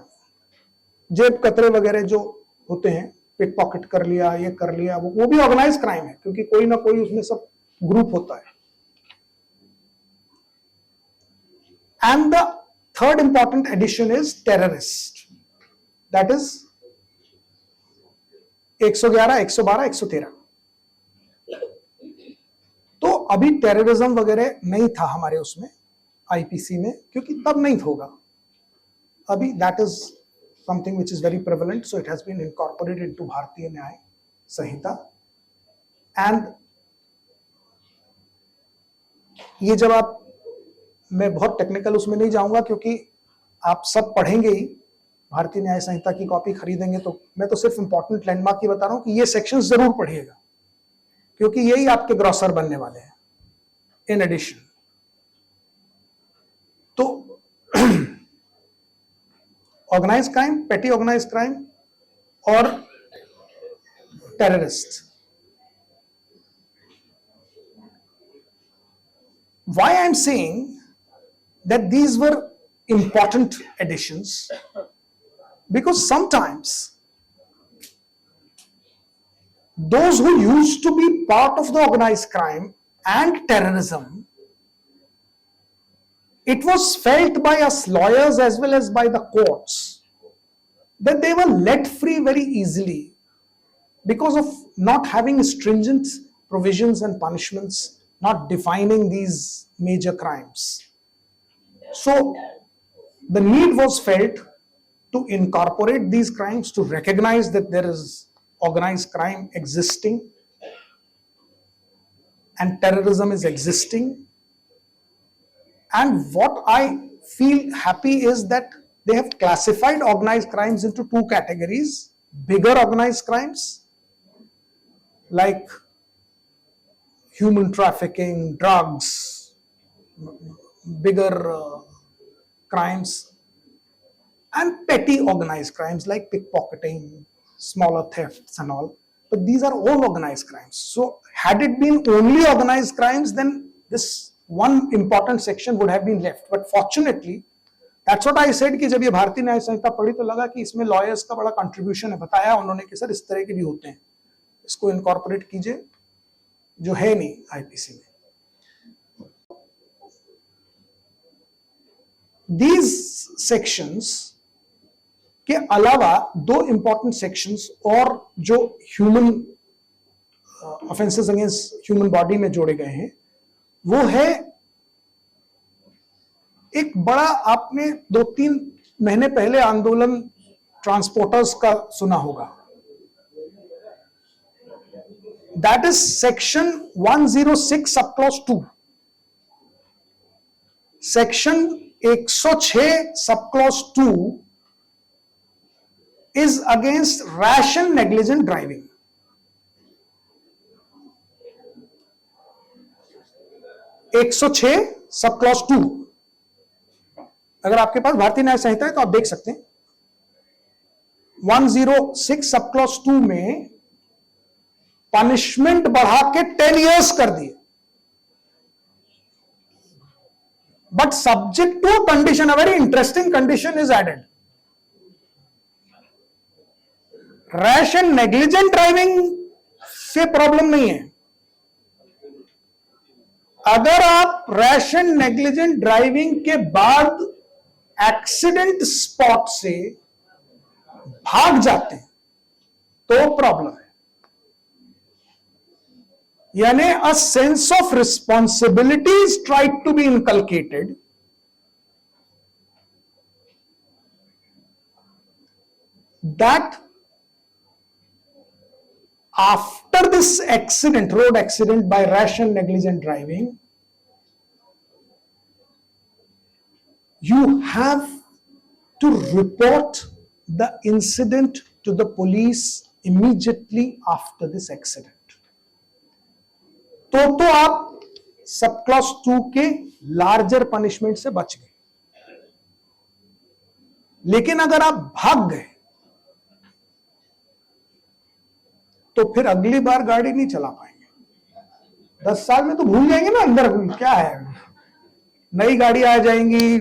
जेब कतरे वगैरह जो होते हैं, पिक पॉकेट कर लिया, ये कर लिया, वो भी ऑर्गेनाइज्ड क्राइम है, क्योंकि कोई ना कोई उसमें सब ग्रुप होता है। And the third important addition is terrorist. That is 111, 112, 113। तो अभी टेररिज्म वगैरह नहीं था हमारे उसमें आईपीसी में, क्योंकि तब नहीं होगा। अभी that is something which is very prevalent, so it has been incorporated into Bharatiya Nyaya Samhita. And ये जब आप, मैं बहुत टेक्निकल उसमें नहीं जाऊंगा क्योंकि आप सब पढ़ेंगे ही, भारतीय न्याय संहिता की कॉपी खरीदेंगे, तो मैं तो सिर्फ इंपॉर्टेंट लैंडमार्क ही बता रहा हूं कि ये सेक्शन जरूर पढ़िएगा, क्योंकि यही आपके ग्रॉसर बनने वाले हैं इन एडिशन। तो ऑर्गेनाइज्ड क्राइम, पेटी ऑर्गेनाइज्ड क्राइम और terrorist. Why I'm saying that these were important additions, because sometimes those who used to be part of the organized crime and terrorism, it was felt by us lawyers as well as by the courts that they were let free very easily because of not having stringent provisions and punishments, not defining these major crimes. So the need was felt to incorporate these crimes, to recognize that there is organized crime existing and terrorism is existing. And what I feel happy is that they have classified organized crimes into 2 categories: bigger organized crimes like human trafficking, drugs, bigger crimes, and petty organized crimes like pickpocketing, smaller thefts and all. But these are all organized crimes. So had it been only organized crimes, then this one important section would have been left. But fortunately, that's what I said कि जब ये भारतीय न्याय संहिता पढ़ी तो लगा कि इसमें lawyers का बड़ा कंट्रीब्यूशन है. बताया उन्होंने कि सर इस तरह के भी होते हैं, इसको इनकॉर्पोरेट कीजिए, जो है नहीं आईपीसी में. These sections के अलावा दो इंपॉर्टेंट सेक्शंस और जो human offences against human body में जोड़े गए हैं, वो है एक बड़ा, आपने 2-3 महीने पहले आंदोलन ट्रांसपोर्टर्स का सुना होगा. That is section 106 sub clause 2. Section 106 sub clause 2 is against rash and negligent driving. एक 106 सब क्लॉज 2. अगर आपके पास भारतीय न्याय संहिता है तो आप देख सकते हैं 106 सब क्लॉज 2 में पनिशमेंट बढ़ा के 10 years कर दिए. But subject to condition, a very interesting condition is added. Rash and negligent driving से प्रॉब्लम नहीं है. अगर आप रैश एंड नेग्लिजेंट ड्राइविंग के बाद एक्सीडेंट स्पॉट से भाग जाते हैं तो प्रॉब्लम है. यानी a sense of responsibility is tried to be inculcated. That after this accident, road accident by rash and negligent driving, you have to report the incident to the police immediately after this accident. तो आप sub clause 2 के larger punishment से बच गए. लेकिन अगर आप भाग गए तो फिर अगली बार गाड़ी नहीं चला पाएंगे. 10 साल में तो भूल जाएंगे ना अंदर क्या है. नई गाड़ी आ जाएंगी,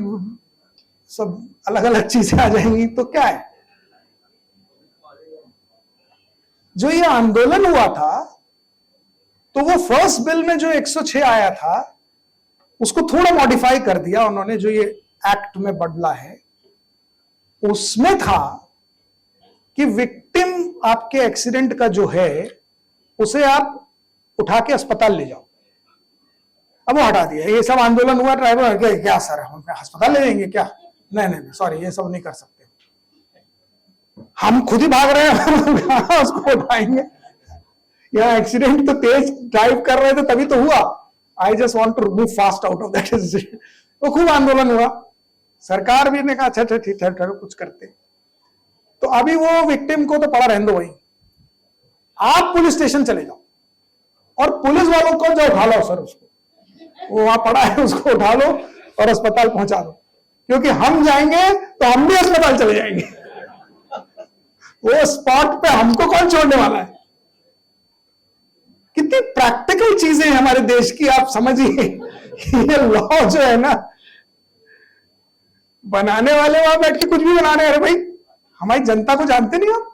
सब अलग अलग चीजें आ जाएंगी, तो क्या है. जो ये आंदोलन हुआ था तो वो फर्स्ट बिल में जो 106 आया था उसको थोड़ा मॉडिफाई कर दिया उन्होंने. जो ये एक्ट में बदला है उसमें था कि विक्टिम आपके एक्सीडेंट का जो है उसे आप उठा के अस्पताल ले जाओ. अब वो हटा दिया. ये सब आंदोलन हुआ, ड्राइवर क्या सर हम अस्पताल ले जाएंगे क्या? नहीं सॉरी, ये सब नहीं कर सकते, हम खुद ही भाग रहे हैं उसको उठाएंगे. यहाँ एक्सीडेंट तो तेज ड्राइव कर रहे थे तभी तो हुआ. I just want to move fast out of that incident. तो खूब आंदोलन हुआ. सरकार भी ने कहा अच्छा ठीक है कुछ करते. तो अभी वो विक्टिम को तो पड़ा रहने दो वही, आप पुलिस स्टेशन चले जाओ और पुलिस वालों को जो उठा लो सर, उसको वो वहां पड़ा है उसको उठा लो और अस्पताल पहुंचा दो. क्योंकि हम जाएंगे तो हम भी अस्पताल चले जाएंगे. वो स्पॉट पे हमको कौन छोड़ने वाला है. कितनी प्रैक्टिकल चीजें हैं हमारे देश की, आप समझिए. ये लॉ जो है ना, बनाने वाले वहां बैठ के कुछ भी बना रहे हैं. अरे भाई हमारी जनता को जानते नहीं आप.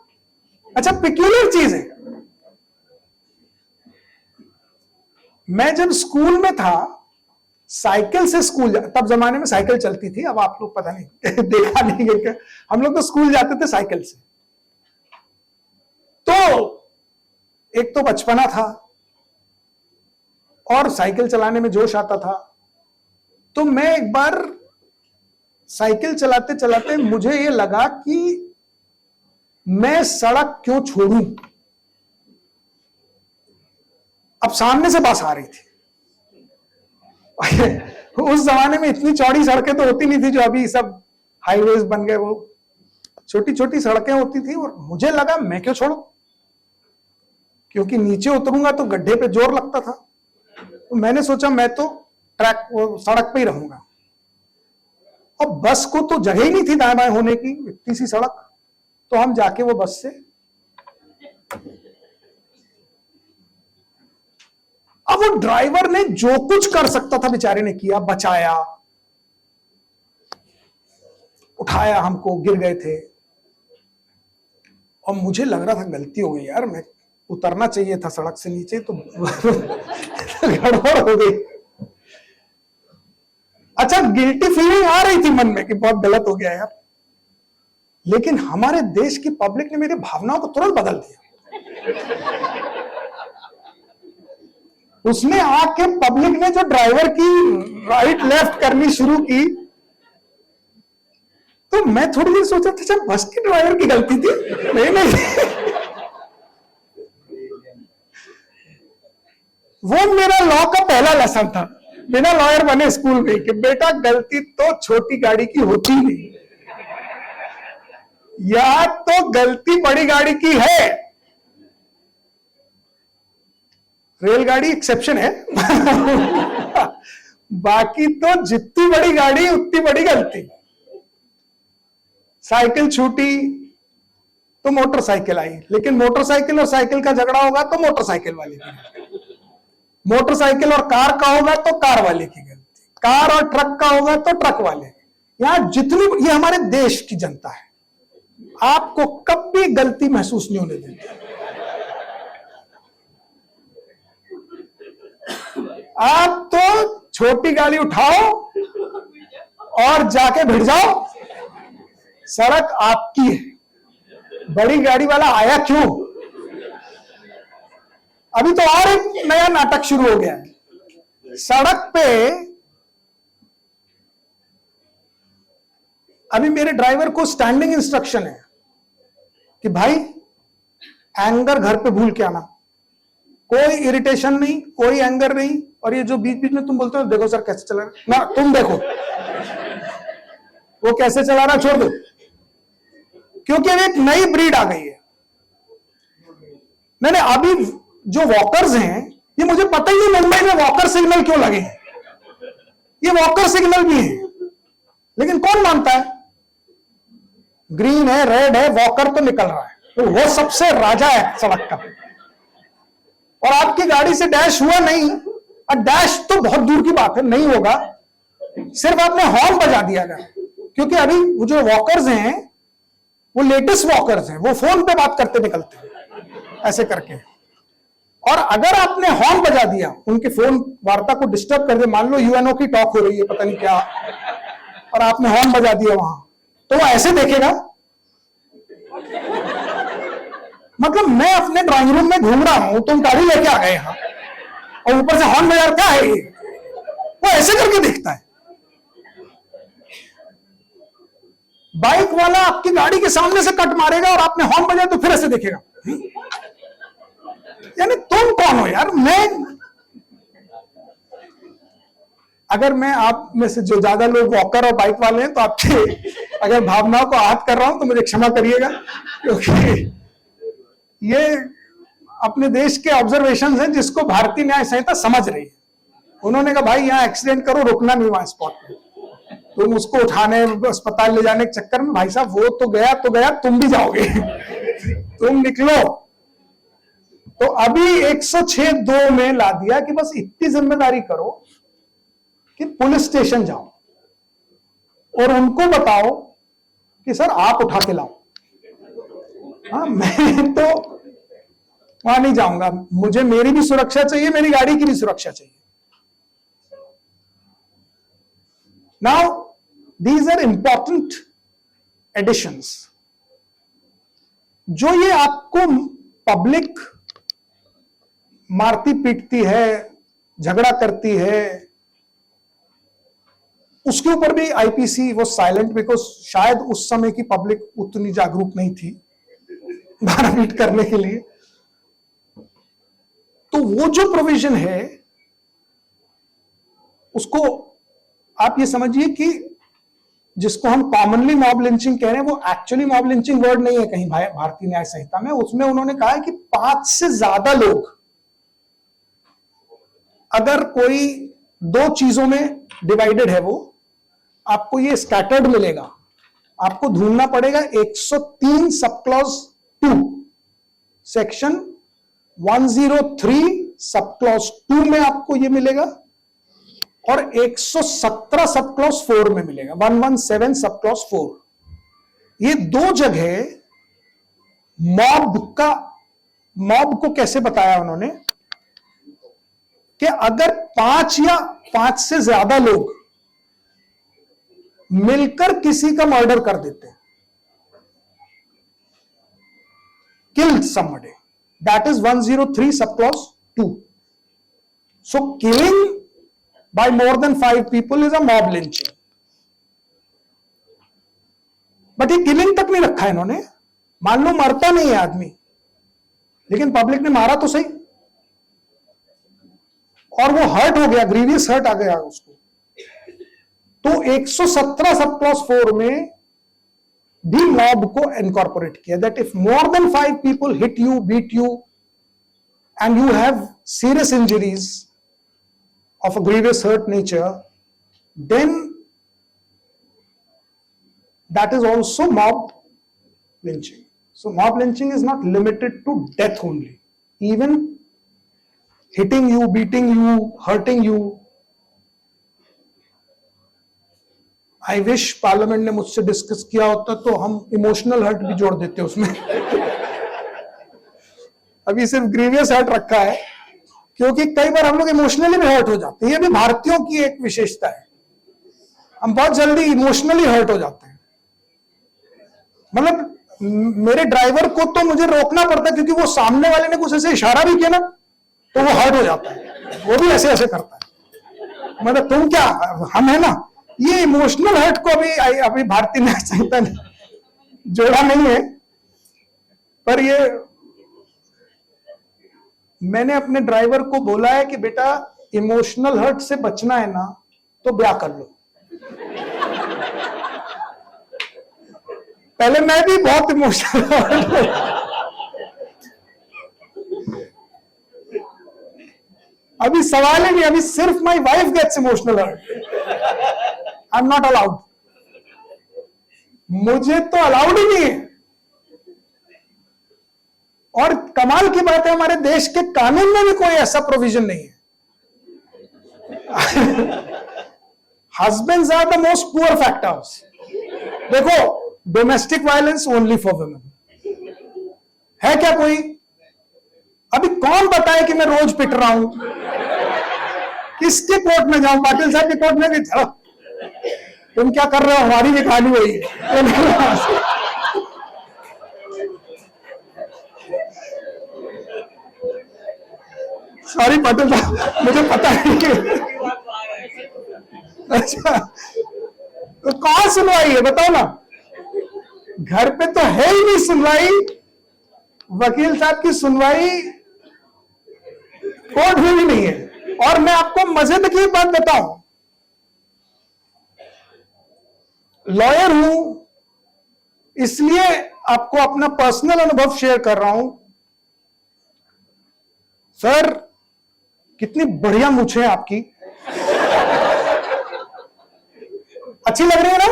अच्छा, पिक्यूलियर चीज है. मैं जब स्कूल में था, साइकिल से स्कूल तब जमाने में साइकिल चलती थी, अब आप लोग पता नहीं देखा नहीं है क्या. हम लोग तो स्कूल जाते थे साइकिल से. तो एक तो बचपना था और साइकिल चलाने में जोश आता था. तो मैं एक बार साइकिल चलाते चलाते मुझे ये लगा कि मैं सड़क क्यों छोड़ूं. अब सामने से बस आ रही थी. उस जमाने में इतनी चौड़ी सड़कें तो होती नहीं थी जो अभी सब हाईवेज बन गए. वो छोटी छोटी सड़कें होती थी और मुझे लगा मैं क्यों छोड़ूं, क्योंकि नीचे उतरूंगा तो गड्ढे पे जोर लगता था. तो मैंने सोचा मैं तो सड़क पे ही रहूंगा. अब बस को तो जगह ही नहीं थी दाएं बाएं होने की, इतनी सी सड़क. तो हम जाके वो बस से वो ड्राइवर ने जो कुछ कर सकता था बेचारे ने किया, बचाया, उठाया, हमको गिर गए थे। और मुझे लग रहा था गलती हो गई यार, मैं उतरना चाहिए था सड़क से नीचे, तो गड़बड़ हो गई। अच्छा, गिल्टी फीलिंग आ रही थी मन में कि बहुत गलत हो गया यार, लेकिन हमारे देश की पब्लिक ने मेरी भावनाओं को तुरंत बदल दिया। उसमें आके पब्लिक ने जो ड्राइवर की राइट लेफ्ट करनी शुरू की, तो मैं थोड़ी देर सोचा था अच्छा बस के ड्राइवर की गलती थी, नहीं वो मेरा लॉ का पहला लेसन था बिना लॉयर बने स्कूल में, कि बेटा गलती तो छोटी गाड़ी की होती नहीं, या तो गलती बड़ी गाड़ी की है, रेलगाड़ी एक्सेप्शन है बाकी तो जितनी बड़ी गाड़ी उतनी बड़ी गलती। साइकिल छूटी तो मोटरसाइकिल आई, लेकिन मोटरसाइकिल और साइकिल का झगड़ा होगा तो मोटरसाइकिल वाले की, मोटरसाइकिल और कार का होगा तो कार वाले की गलती, कार और ट्रक का होगा तो ट्रक वाले। यहां जितनी, ये हमारे देश की जनता है, आपको कभी गलती महसूस नहीं होने देती। आप तो छोटी गाड़ी उठाओ और जाके भिड़ जाओ, सड़क आपकी है, बड़ी गाड़ी वाला आया क्यों? अभी तो और एक नया नाटक शुरू हो गया है सड़क पे। अभी मेरे ड्राइवर को स्टैंडिंग इंस्ट्रक्शन है कि भाई एंगर घर पे भूल के आना, कोई इरिटेशन नहीं, कोई एंगर नहीं। और ये जो बीच बीच में तुम बोलते हो देखो सर कैसे चला रहा ना, तुम देखो वो कैसे चला रहा, छोड़ दो, क्योंकि अब एक नई ब्रीड आ गई है। नहीं, अभी जो वॉकर्स हैं, ये मुझे पता ही नहीं मुंबई में वॉकर सिग्नल क्यों लगे हैं। ये वॉकर सिग्नल भी है, लेकिन कौन मानता है? ग्रीन है, रेड है, वॉकर तो निकल रहा है, तो वो सबसे राजा है सड़क का। और आपकी गाड़ी से डैश हुआ नहीं, और डैश तो बहुत दूर की बात है, नहीं होगा, सिर्फ आपने हॉर्न बजा दिया अगर, क्योंकि अभी वो जो वॉकर्स हैं वो लेटेस्ट वॉकर्स हैं, वो फोन पे बात करते निकलते हैं ऐसे करके। और अगर आपने हॉर्न बजा दिया, उनके फोन वार्ता को डिस्टर्ब कर दिया, मान लो यूएनओ की टॉक हो रही है पता नहीं क्या, और आपने हॉर्न बजा दिया वहां, तो वो ऐसे देखेगा। मतलब मैं अपने ड्राइंग रूम में घूम रहा हूं, तुम गाड़ी लेके आ गए यहां और ऊपर से हॉर्न बजा, क्या है ये? वो ऐसे करके देखता है। बाइक वाला आपकी गाड़ी के सामने से कट मारेगा और आपने हॉर्न बजाया तो फिर ऐसे देखेगा। यानी तुम कौन हो यार? अगर मैं आप में से जो ज्यादा लोग वॉकर और बाइक वाले हैं, तो आपके अगर भावनाओं को आहत कर रहा हूं तो मुझे क्षमा करिएगा, क्योंकि ये अपने देश के ऑब्जर्वेशंस हैं जिसको भारतीय न्याय संहिता समझ रही है। उन्होंने कहा भाई यहां एक्सीडेंट करो, रुकना नहीं वहां स्पॉट पे, तुम उसको उठाने अस्पताल ले जाने के चक्कर में, भाई साहब वो तो गया, तुम भी जाओगे तुम निकलो। तो अभी 106(2) में ला दिया कि बस इतनी जिम्मेदारी करो कि पुलिस स्टेशन जाओ और उनको बताओ कि सर आप उठा के लाओ। हाँ, मैं तो वहां नहीं जाऊंगा, मुझे मेरी भी सुरक्षा चाहिए, मेरी गाड़ी की भी सुरक्षा चाहिए। Now these are important additions. जो ये आपको पब्लिक मारती पीटती है, झगड़ा करती है, उसके ऊपर भी आईपीसी वो साइलेंट, बिकॉज शायद उस समय की पब्लिक उतनी जागरूक नहीं थी मारपीट करने के लिए। तो वो जो प्रोविजन है उसको आप ये समझिए कि जिसको हम कॉमनली मॉब लिंचिंग कह रहे हैं, वो एक्चुअली मॉब लिंचिंग वर्ड नहीं है कहीं भारतीय न्याय संहिता में। उसमें उन्होंने कहा है कि 5 से ज्यादा लोग, अगर कोई 2 चीजों में डिवाइडेड है, वो आपको ये स्कैटर्ड मिलेगा। आपको ढूंढना पड़ेगा 103 sub clause 2 section 103 sub clause 2 में आपको ये मिलेगा और 117 सब क्लॉज 4 में मिलेगा, 117 सब क्लॉज 4। ये दो जगह मॉब को कैसे बताया उन्होंने कि अगर 5 या 5 से ज्यादा लोग मिलकर किसी का मर्डर कर देते हैं, killed somebody, that is 103 sub clause 2। So killing by more than 5 people is a mob lynching. But ये किलिंग तक नहीं रखा है इन्होंने। मान लो मरता नहीं है आदमी, लेकिन पब्लिक ने मारा तो सही, और वो हर्ट हो गया, ग्रीवियस हर्ट आ गया उसको, तो 117 सब क्लॉज 4 में भी मॉब को इनकॉर्पोरेट किया, that if more than 5 people hit you, beat you and you have serious injuries of a grievous hurt nature, then that is also mob lynching. So mob lynching is not limited to death only. Even hitting you, beating you, hurting you. I wish parliament ने मुझसे discuss किया होता तो हम emotional hurt भी जोड़ देते उसमें। अभी सिर्फ ग्रीवियस हर्ट रखा है, क्योंकि कई बार हम लोग इमोशनली भी हर्ट हो जाते हैं। ये भी भारतीयों की एक विशेषता है, हम बहुत जल्दी इमोशनली हर्ट हो जाते हैं। मतलब मेरे ड्राइवर को तो मुझे रोकना पड़ता है, क्योंकि वो सामने वाले ने कुछ ऐसे इशारा भी किया ना तो वो हर्ट हो जाता है, वो भी ऐसे ऐसे करता है, मतलब तुम क्या, हम है ना। ये इमोशनल हर्ट को अभी भारतीय न्याय संहिता ने जोड़ा नहीं है, पर ये मैंने अपने ड्राइवर को बोला है कि बेटा इमोशनल हर्ट से बचना है ना तो ब्याह कर लो। पहले मैं भी बहुत इमोशनल हर्ट, अभी सवाल ही नहीं, अभी सिर्फ my wife gets emotional hurt, I am not allowed, मुझे तो अलाउड ही नहीं है। और कमाल की बात है, हमारे देश के कानून में भी कोई ऐसा प्रोविजन नहीं है। Husbands are the most poor factors. देखो, domestic violence only for women है क्या कोई? अभी कौन बताए कि मैं रोज पिट रहा हूं? किसके कोर्ट में जाऊं? पाटिल साहब के कोर्ट में भी चलो, तुम क्या कर रहे हो, हमारी भी कहानी हुई है। सॉरी पाटिल साहब, मुझे पता नहीं। अच्छा, तो कौन सुनवाई है बताओ ना? घर पे तो है ही नहीं सुनवाई, वकील साहब की सुनवाई कोर्ट में भी नहीं है। और मैं आपको मजे की बात बताऊं, लॉयर हूं इसलिए आपको अपना पर्सनल अनुभव शेयर कर रहा हूं। सर, कितनी बढ़िया मूंछें है आपकी, अच्छी लग रही है ना?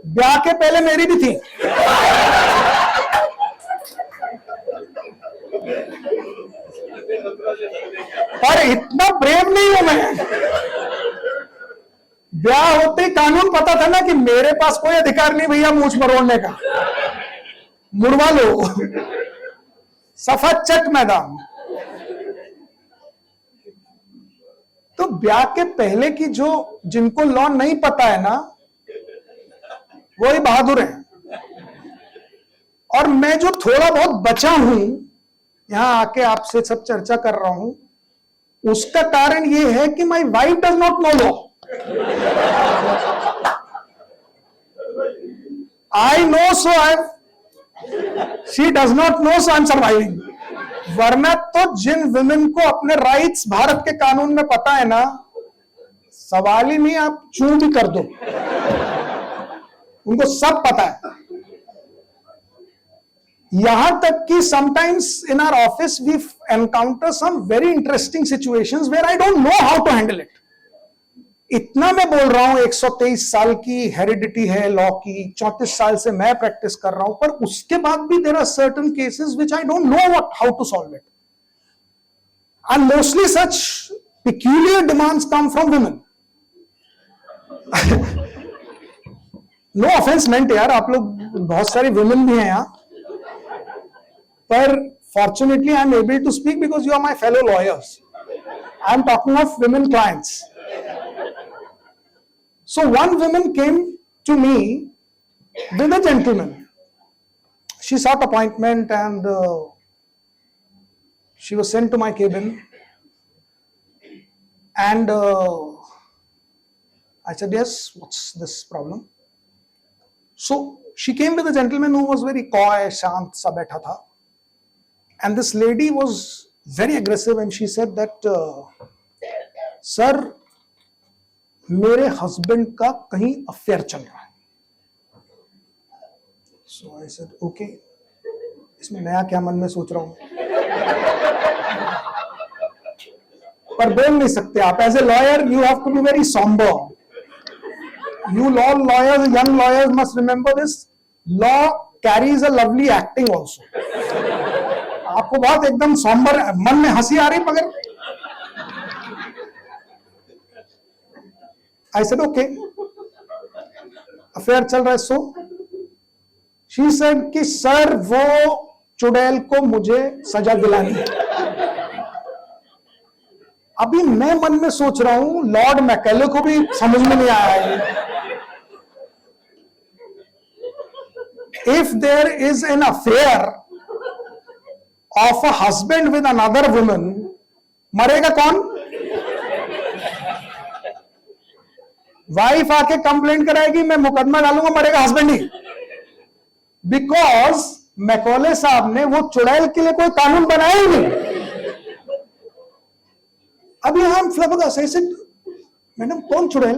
ब्याह के पहले मेरी भी थी। पर इतना ब्रेव नहीं हूं मैं। ब्याह होते ही कानून पता था ना कि मेरे पास कोई अधिकार नहीं भैया मूंछ मरोड़ने का, मुड़वा लो, सफा चट मैदान। तो ब्याह के पहले की जिनको लॉ नहीं पता है ना, वही बहादुर है। और मैं जो थोड़ा बहुत बचा हूं, यहां आके आपसे सब चर्चा कर रहा हूं, उसका कारण यह है कि my wife does not know law. I know, so she does not know, so I am surviving. वरना तो जिन विमेन को अपने राइट्स भारत के कानून में पता है ना, सवाल ही नहीं, आप चू भी कर दो, उनको सब पता है। यहां तक कि sometimes in our office we encounter some very interesting situations where I don't know how to handle it. इतना मैं बोल रहा हूं, 123 साल की हेरिडिटी है लॉ की, 34 साल से मैं प्रैक्टिस कर रहा हूं, पर उसके बाद भी there are certain cases which I don't know what how to solve it. And mostly such peculiar demands come from women. No offence meant यार, आप लोग बहुत सारी वुमेन भी हैं यहाँ, पर fortunately I am able to speak because you are my fellow lawyers. I am talking of women clients. So one woman came to me with a gentleman. She sought appointment and she was sent to my cabin. And I said, yes, what's this problem? So she came with a gentleman who was very coy, shant sa baitha tha. And this lady was very aggressive and she said that, sir, मेरे husband का कहीं affair चल रहा है. So I said, okay, इसमें नया क्या मन में सोच रहा हूं, पर बोल नहीं सकते आप. As a lawyer you have to be very sombre. You all lawyers, young lawyers must remember this. Law carries a lovely acting also. आपको बहुत एकदम सॉम्बर, मन में हंसी आ रही, मगर I said okay. अफेयर चल रहा है. सो शी सेड कि सर वो चुड़ैल को मुझे सजा दिलानी है. अभी मैं मन में सोच रहा हूं, लॉर्ड मैकेले को भी समझ में नहीं आया है. If there is an affair of a husband with another woman, मरेगा कौन? वाइफ आके कंप्लेंट कराएगी, मैं मुकदमा डालूंगा, मरेगा हस्बैंड ही. बिकॉज मैकॉले साहब ने वो चुड़ैल के लिए कोई कानून बनाया ही नहीं. अभी हम फ्लबगस ऐसे, मैडम कौन चुड़ैल?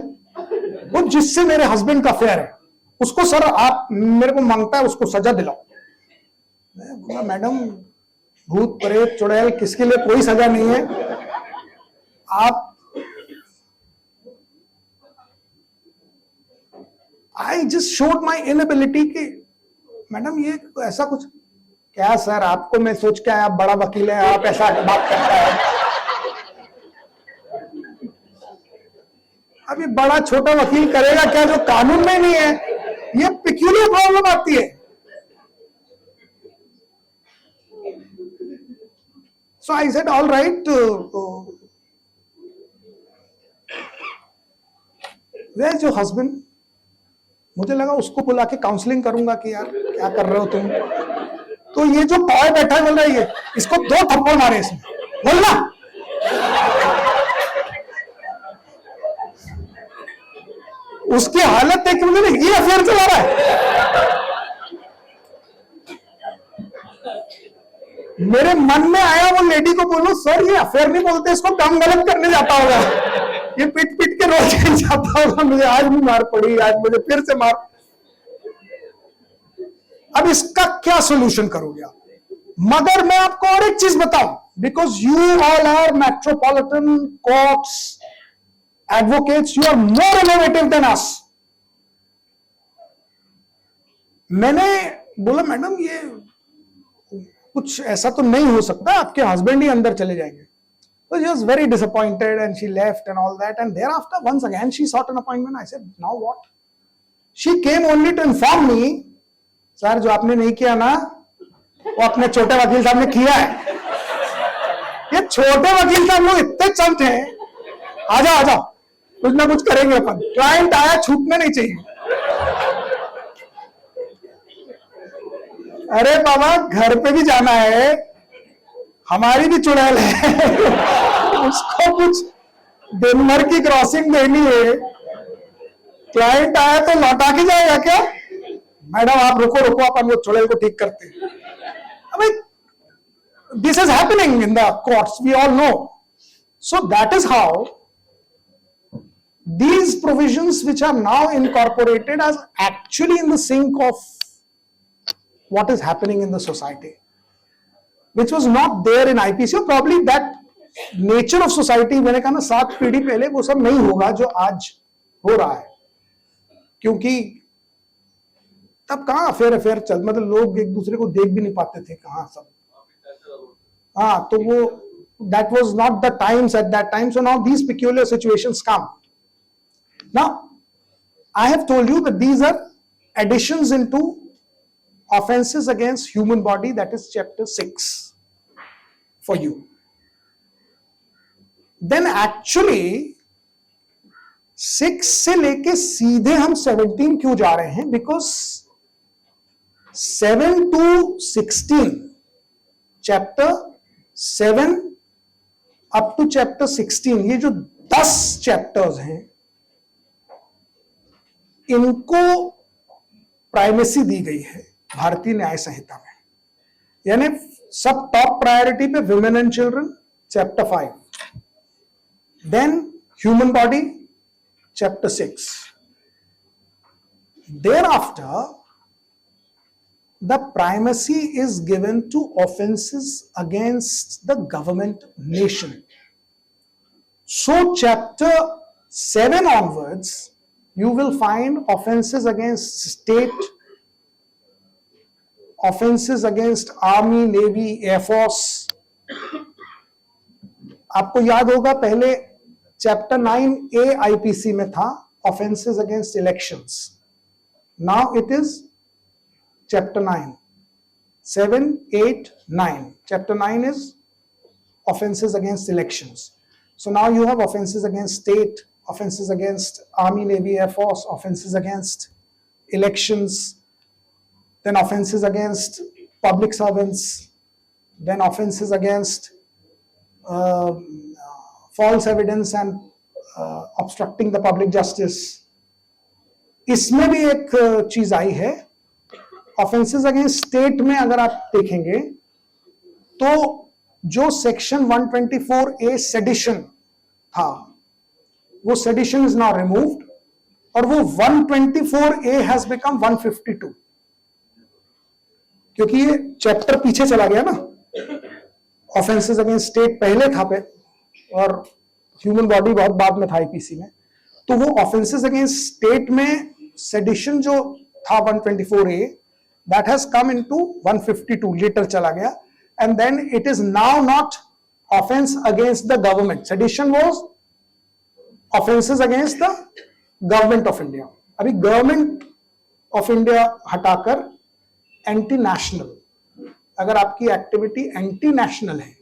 वो जिससे मेरे हस्बैंड का अफेयर है, उसको सर आप मेरे को मांगता है, उसको सजा दिलाओ. मैं बोला मैडम, भूत प्रेत चुड़ैल किसके लिए कोई सजा नहीं है. आप, I just showed my inability कि मैडम ये ऐसा कुछ क्या सर, आपको मैं सोच के आया आप बड़ा वकील है, आप ऐसा बात करता है. अब ये बड़ा छोटा वकील करेगा क्या जो कानून में नहीं है? ये पेक्यूलियर प्रॉब्लम आती है. So I said all right, where is your husband? मुझे लगा उसको बुला के काउंसलिंग करूंगा कि यार क्या कर रहे हो तुम. तो ये जो टॉय बैठा है, बोल रहा है इसको 2 थप्पड़ मारे इसमें, बोलना. उसकी हालत देख मुझे ये अफेयर चला रहा है. मेरे मन में आया वो लेडी को बोलो, सर ये अफेयर नहीं बोलते, इसको काम गलत करने जाता होगा, ये पिट पिट के रोज जाता होगा. मुझे आज भी मार पड़ी, आज मुझे फिर से मार. अब इसका क्या सोल्यूशन करोगे आप? मगर मैं आपको और एक चीज बताऊं, because you all are metropolitan courts advocates, you are more innovative than us. मैंने बोला मैडम ये कुछ ऐसा तो नहीं हो सकता, आपके हस्बैंड ही अंदर चले जाएंगे. So she was very disappointed and she left and all that, and thereafter once again she sought an appointment. I said, now what? She came only to inform me, sir जो आपने नहीं किया ना वो अपने छोटे वकील साहब ने किया है. ये छोटे वकील साहब लोग इतने चंट हैं, आ जाओ कुछ ना कुछ करेंगे अपन. क्लाइंट आया, छूटने नहीं चाहिए. अरे बाबा घर पे भी जाना है, हमारी भी चुड़ैल है, उसको कुछ दिन भर की क्रॉसिंग देनी है. क्लाइंट आया तो लौटा के जाएगा क्या? मैडम आप रुको अपन वो चुड़ैल को ठीक करते हैं. अबे this is happening in the courts, we all know. So that is how these provisions which are now incorporated as actually in the sync of what is happening in the society, which was not there in IPC. Probably that nature of society, मैंने कहा ना 7 पीढ़ी पहले, वो सब नहीं होगा जो आज हो रहा है. क्योंकि तब कहाँ अफेयर मतलब लोग एक दूसरे को देख भी नहीं पाते थे, कहाँ सब. हाँ, तो वो that was not the times at that time. So now these peculiar situations come. Now, I have told you that these are additions into offenses against human body, that is chapter 6 for you. Then actually 6 से लेके सीधे हम 17 क्यों जा रहे हैं? Because 7 to 16, chapter 7 up to chapter 16, ये जो 10 चैप्टर्स हैं, इनको प्राइमेसी दी गई है भारतीय न्याय संहिता में. यानी सब टॉप प्रायोरिटी पे women and children, chapter 5, then human body, chapter 6. Thereafter, the primacy is given to offenses against the government nation. So chapter 7 onwards, you will find offenses against state, offenses against army, navy, air force. आपको याद होगा पहले chapter 9A IPC में था offenses against elections. Now it is chapter 9, 7, 8, 9. Chapter 9 is offenses against elections. So now you have offenses against state, offenses against army, navy, air force, offenses against elections, then offenses against public servants, then offenses against false evidence and obstructing the public justice. इसमें भी एक चीज आई है, offences against state में अगर आप देखेंगे तो जो सेक्शन 124A सेडिशन था, वो सेडिशन इज नाउ रिमूव्ड और वो 124A हैज बिकम 152, क्योंकि ये चैप्टर पीछे चला गया ना. ऑफेंसेस अगेंस्ट स्टेट पहले था पे और ह्यूमन बॉडी बहुत बाद में था आईपीसी में. तो वो ऑफेंसेस अगेंस्ट स्टेट में सेडिशन जो था 124A, that has come into 152, later चला गया. And then it is now not offence against the government. Sedition was offences against the government of India. अभी गवर्नमेंट ऑफ इंडिया हटाकर anti national, अगर आपकी activity anti national है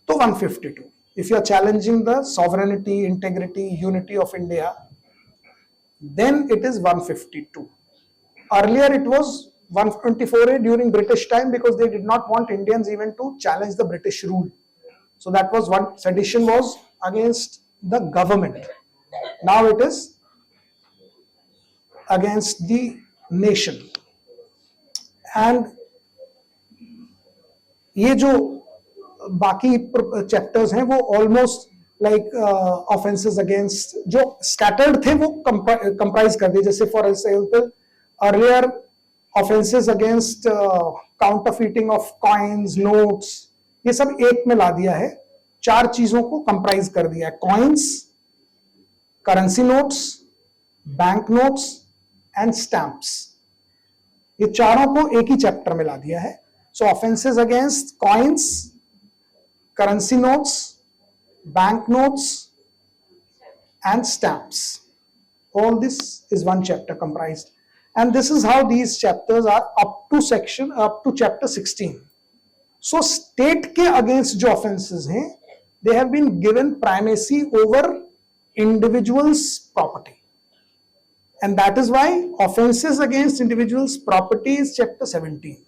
तो 152. If you are challenging the sovereignty, integrity, unity of India, then it is 152. Earlier it was 124A during British time because they did not want Indians even to challenge the British rule. So that was one. Sedition was against the government. Now it is against the nation. And ये जो बाकी chapters हैं वो almost like offences against जो scattered थे वो comprise कर दिए. जैसे for example earlier offences against counterfeiting of coins, notes, ये सब एक में ला दिया है. 4 चीजों को कंप्राइज कर दिया है: coins, currency notes, bank notes and stamps. ये चारों को एक ही चैप्टर में ला दिया है. So offenses against coins, currency notes, bank notes and stamps. All this is one chapter comprised. And this is how these chapters are up to chapter 16. So state के against जो offenses हैं, they have been given primacy over individuals' property. And that is why offenses against individuals' property is chapter 17.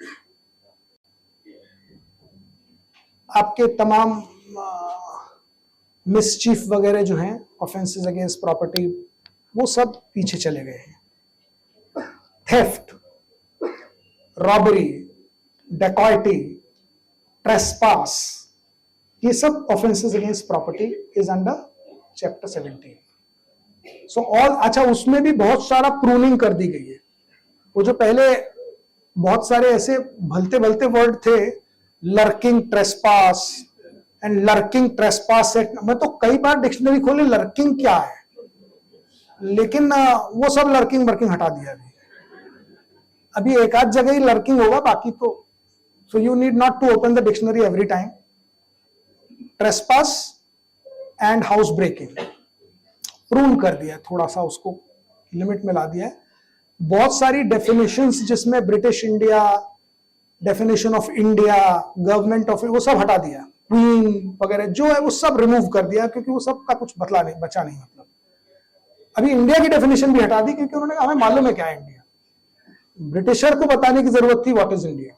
आपके तमाम mischief वगैरह जो हैं, offences against property, वो सब पीछे चले गए हैं. थेफ्ट, रॉबरी, डेकॉइटी, ट्रेसपास, ये सब offences against property is under chapter 17. So all, अच्छा उसमें भी बहुत सारा प्रूनिंग कर दी गई है. वो जो पहले बहुत सारे ऐसे भलते भलते वर्ड थे, lurking trespass and lurking trespass set, मैं तो कई बार डिक्शनरी खोले लर्किंग क्या है, लेकिन वो सब लर्किंग वर्किंग हटा दिया. अभी एक आध जगह ही लर्किंग होगा, बाकी तो so you need not to open the dictionary every time. Trespass and house breaking prune कर दिया, थोड़ा सा उसको लिमिट में ला दिया है। बहुत सारी डेफिनेशंस जिसमें British India, definition of India, government of, वो सब हटा दिया, क्वीन वगैरह जो है वो सब रिमूव कर दिया, क्योंकि वो सब का कुछ बचा नहीं। मतलब अभी इंडिया की डेफिनेशन भी हटा दी, क्योंकि उन्होंने कहा हमें मालूम है क्या है इंडिया। ब्रिटिशर को बताने की जरूरत थी what is India.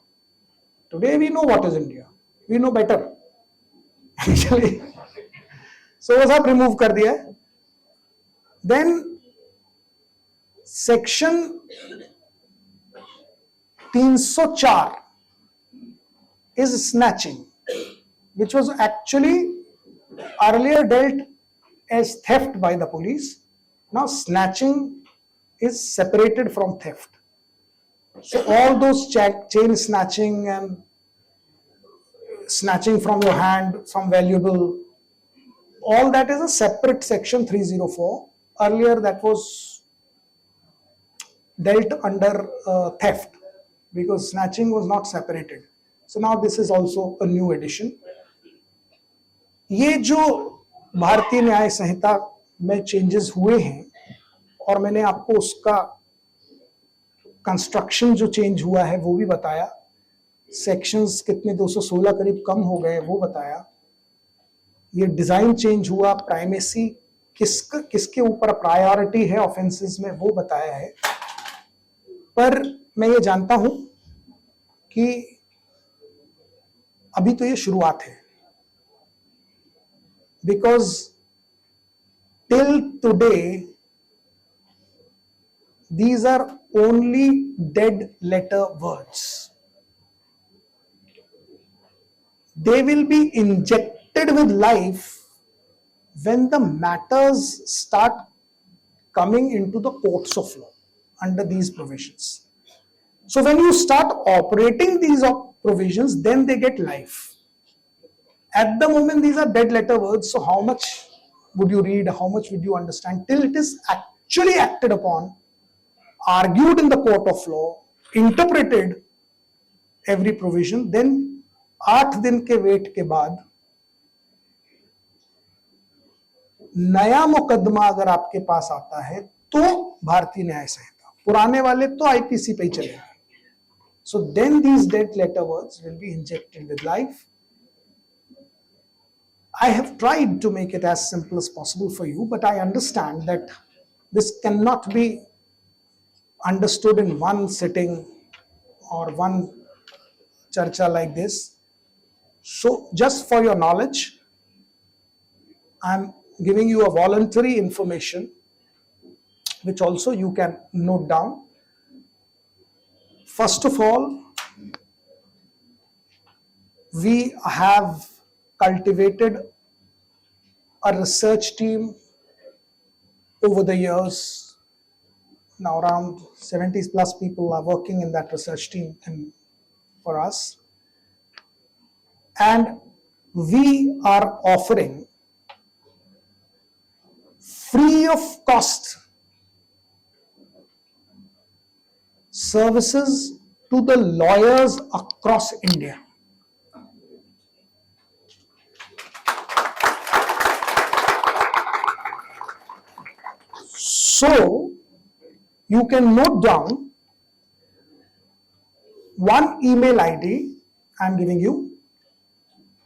Today we know what is India, we know better actually. So वो सब रिमूव कर दिया है। Then section 304 is snatching, which was actually earlier dealt as theft by the police. Now snatching is separated from theft. So all those chain snatching and snatching from your hand some valuable, all that is a separate section 304. Earlier that was dealt under theft, because snatching was not separated. So now this is also a new addition. ये जो भारतीय न्याय संहिता में changes हुए हैं, और मैंने आपको उसका कंस्ट्रक्शन जो चेंज हुआ है वो भी बताया, सेक्शंस कितने 216 करीब कम हो गए वो बताया, ये डिजाइन चेंज हुआ, प्राइमेसी किसके ऊपर प्रायोरिटी है ऑफेंसेस में वो बताया है। पर मैं ये जानता हूं कि अभी तो ये शुरुआत है, because till today these are only dead letter words. They will be injected with life when the matters start coming into the courts of law under these provisions. So when you start operating these provisions, then they get life. At the moment these are dead letter words, so how much would you read, how much would you understand? Till it is actually acted upon, argued in the court of law, interpreted every provision, then 8 दिन के wait के बाद नया मुकदमा अगर आपके पास आता है तो भारतीय न्याय संहिता, पुराने वाले तो आईपीसी पे ही चलेंगे। So then these dead letter words will be injected with life. I have tried to make it as simple as possible for you, but I understand that this cannot be understood in one sitting or one charcha like this. So just for your knowledge, I'm giving you a voluntary information which also you can note down. First of all, we have cultivated a research team over the years. Now around 70 plus people are working in that research team and for us. And we are offering free of cost services to the lawyers across India. So you can note down one email ID I'm giving you: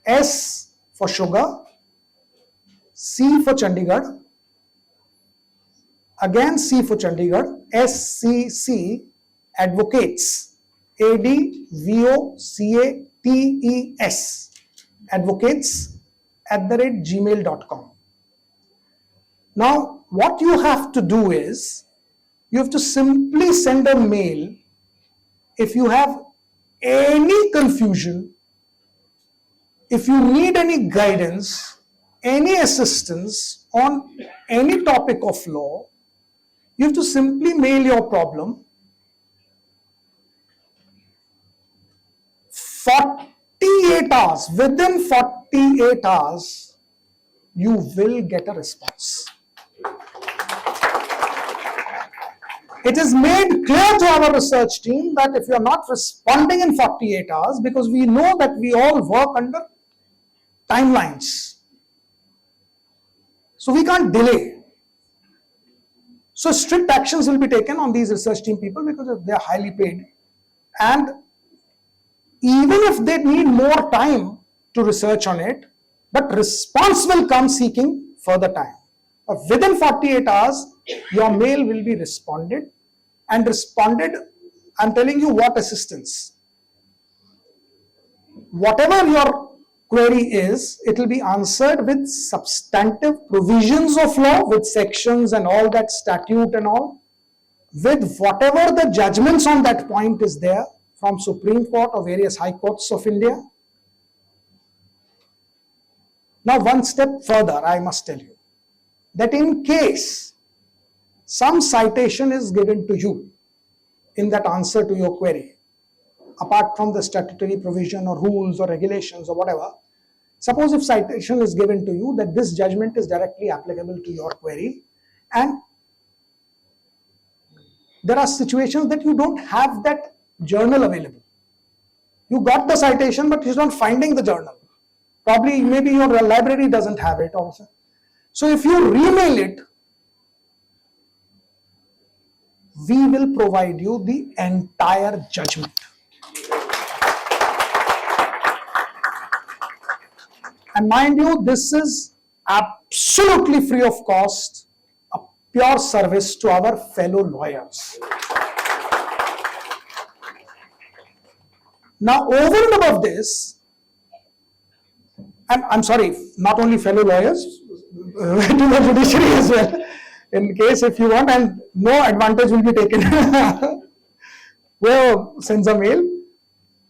S for sugar, C for Chandigarh, again C for Chandigarh, SCC advocates, ADVOCATES advocates@gmail.com. Now what you have to do is, you have to simply send a mail if you have any confusion, if you need any guidance, any assistance on any topic of law. You have to simply mail your problem. 48 hours, within 48 hours, you will get a response. It is made clear to our research team that if you are not responding in 48 hours, because we know that we all work under timelines. So we can't delay. So strict actions will be taken on these research team people because they are highly paid. And even if they need more time to research on it, but response will come seeking further time. Within 48 hours, your mail will be responded, and responded, I'm telling you what assistance. Whatever your query is, it will be answered with substantive provisions of law, with sections and all that statute and all, with whatever the judgments on that point is there from Supreme Court or various high courts of India. Now, one step further, I must tell you that in case some citation is given to you in that answer to your query, apart from the statutory provision or rules or regulations or whatever, suppose if citation is given to you that this judgment is directly applicable to your query, and there are situations that you don't have that journal available. You got the citation, but you're not finding the journal. Probably, maybe your library doesn't have it also. So if you remail it, we will provide you the entire judgment. And mind you, this is absolutely free of cost, a pure service to our fellow lawyers. Now, over and above this, and I'm sorry, not only fellow lawyers, to the judiciary as well, in case if you want, and no advantage will be taken. Well, sends a mail.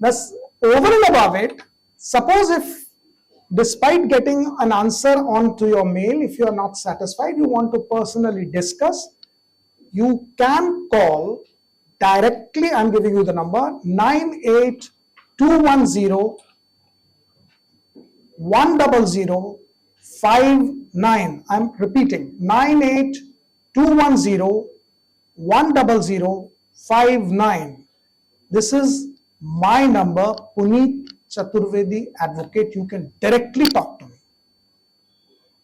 Thus, over and above it, suppose if despite getting an answer onto your mail, if you are not satisfied, you want to personally discuss, you can call directly, I'm giving you the number, 98210 10059. I'm repeating, 98210 10059. This is my number, Puneet Chaturvedi, advocate. You can directly talk to me.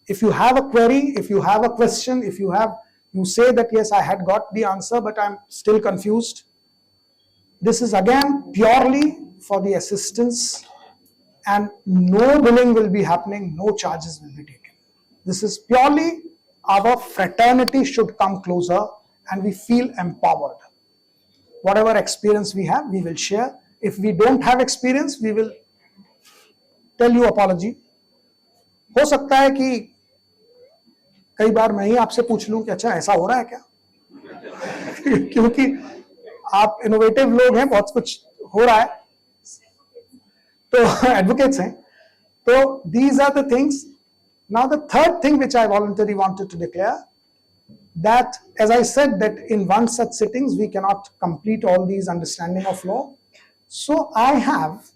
If you have a query, if you have a question, if you say that yes, I had got the answer, but I'm still confused. This is again purely for the assistance, and no billing will be happening, no charges will be taken. This is purely our fraternity should come closer and we feel empowered. Whatever experience we have, we will share. If we don't have experience, we will tell you apology. हो सकता है कि कई बार मैं ही आपसे पूछ लूं कि अच्छा ऐसा हो रहा है क्या? क्योंकि आप इनोवेटिव लोग हैं, बहुत कुछ हो रहा है, तो एडवोकेट्स हैं. So these are the things. Now the third thing which I voluntarily wanted to declare, that as I said that in one such sittings we cannot complete all these understanding of law. So I have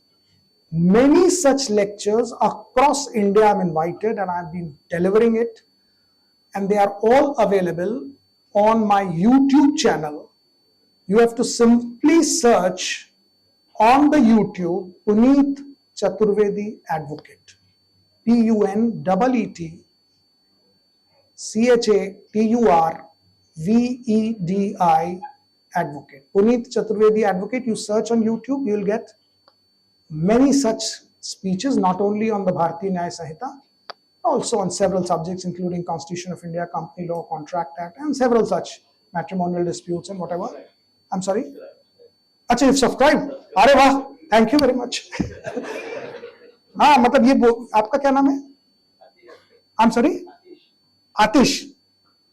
many such lectures across India. I'm invited and I've been delivering it, and they are all available on my YouTube channel. You have to simply search on the YouTube Puneet Chaturvedi Advocate, PUNEET CHATURVEDI Advocate. Puneet Chaturvedi Advocate. You search on YouTube, you will get many such speeches, not only on the Bharatiya Nyaya Sanhita, also on several subjects, including Constitution of India, Company Law, Contract Act, and several such matrimonial disputes and whatever. I'm sorry. अच्छा, you've subscribed. अरे वाह, thank you very much. हाँ, मतलब ये आपका क्या नाम है? I'm sorry. आतिश.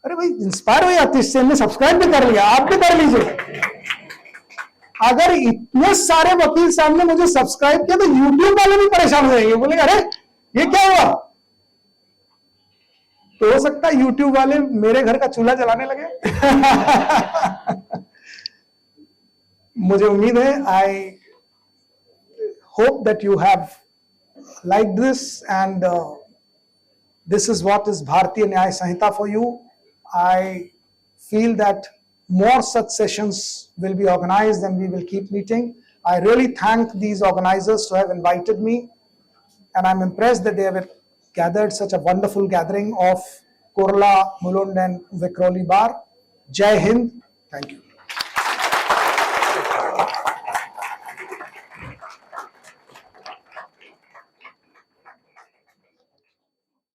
अरे भाई, इंस्पायर हुई आतिश से, हमने सब्सक्राइब भी कर लिया, आप भी कर लीजिए. अगर इतने सारे वकील साहब ने मुझे सब्सक्राइब किया तो यूट्यूब वाले भी परेशान हो जाएंगे, बोलेंगे अरे ये क्या हुआ. तो हो सकता है यूट्यूब वाले मेरे घर का चूल्हा जलाने लगे. मुझे उम्मीद है, I hope that you have liked this, and this is what is Bharatiya Nyaya Sanhita for you. I feel that more such sessions will be organized and we will keep meeting. I really thank these organizers to have invited me. and I'm impressed that they have gathered such a wonderful gathering of Kurla, Mulund and Vikhroli Bar. Jai Hind. Thank you.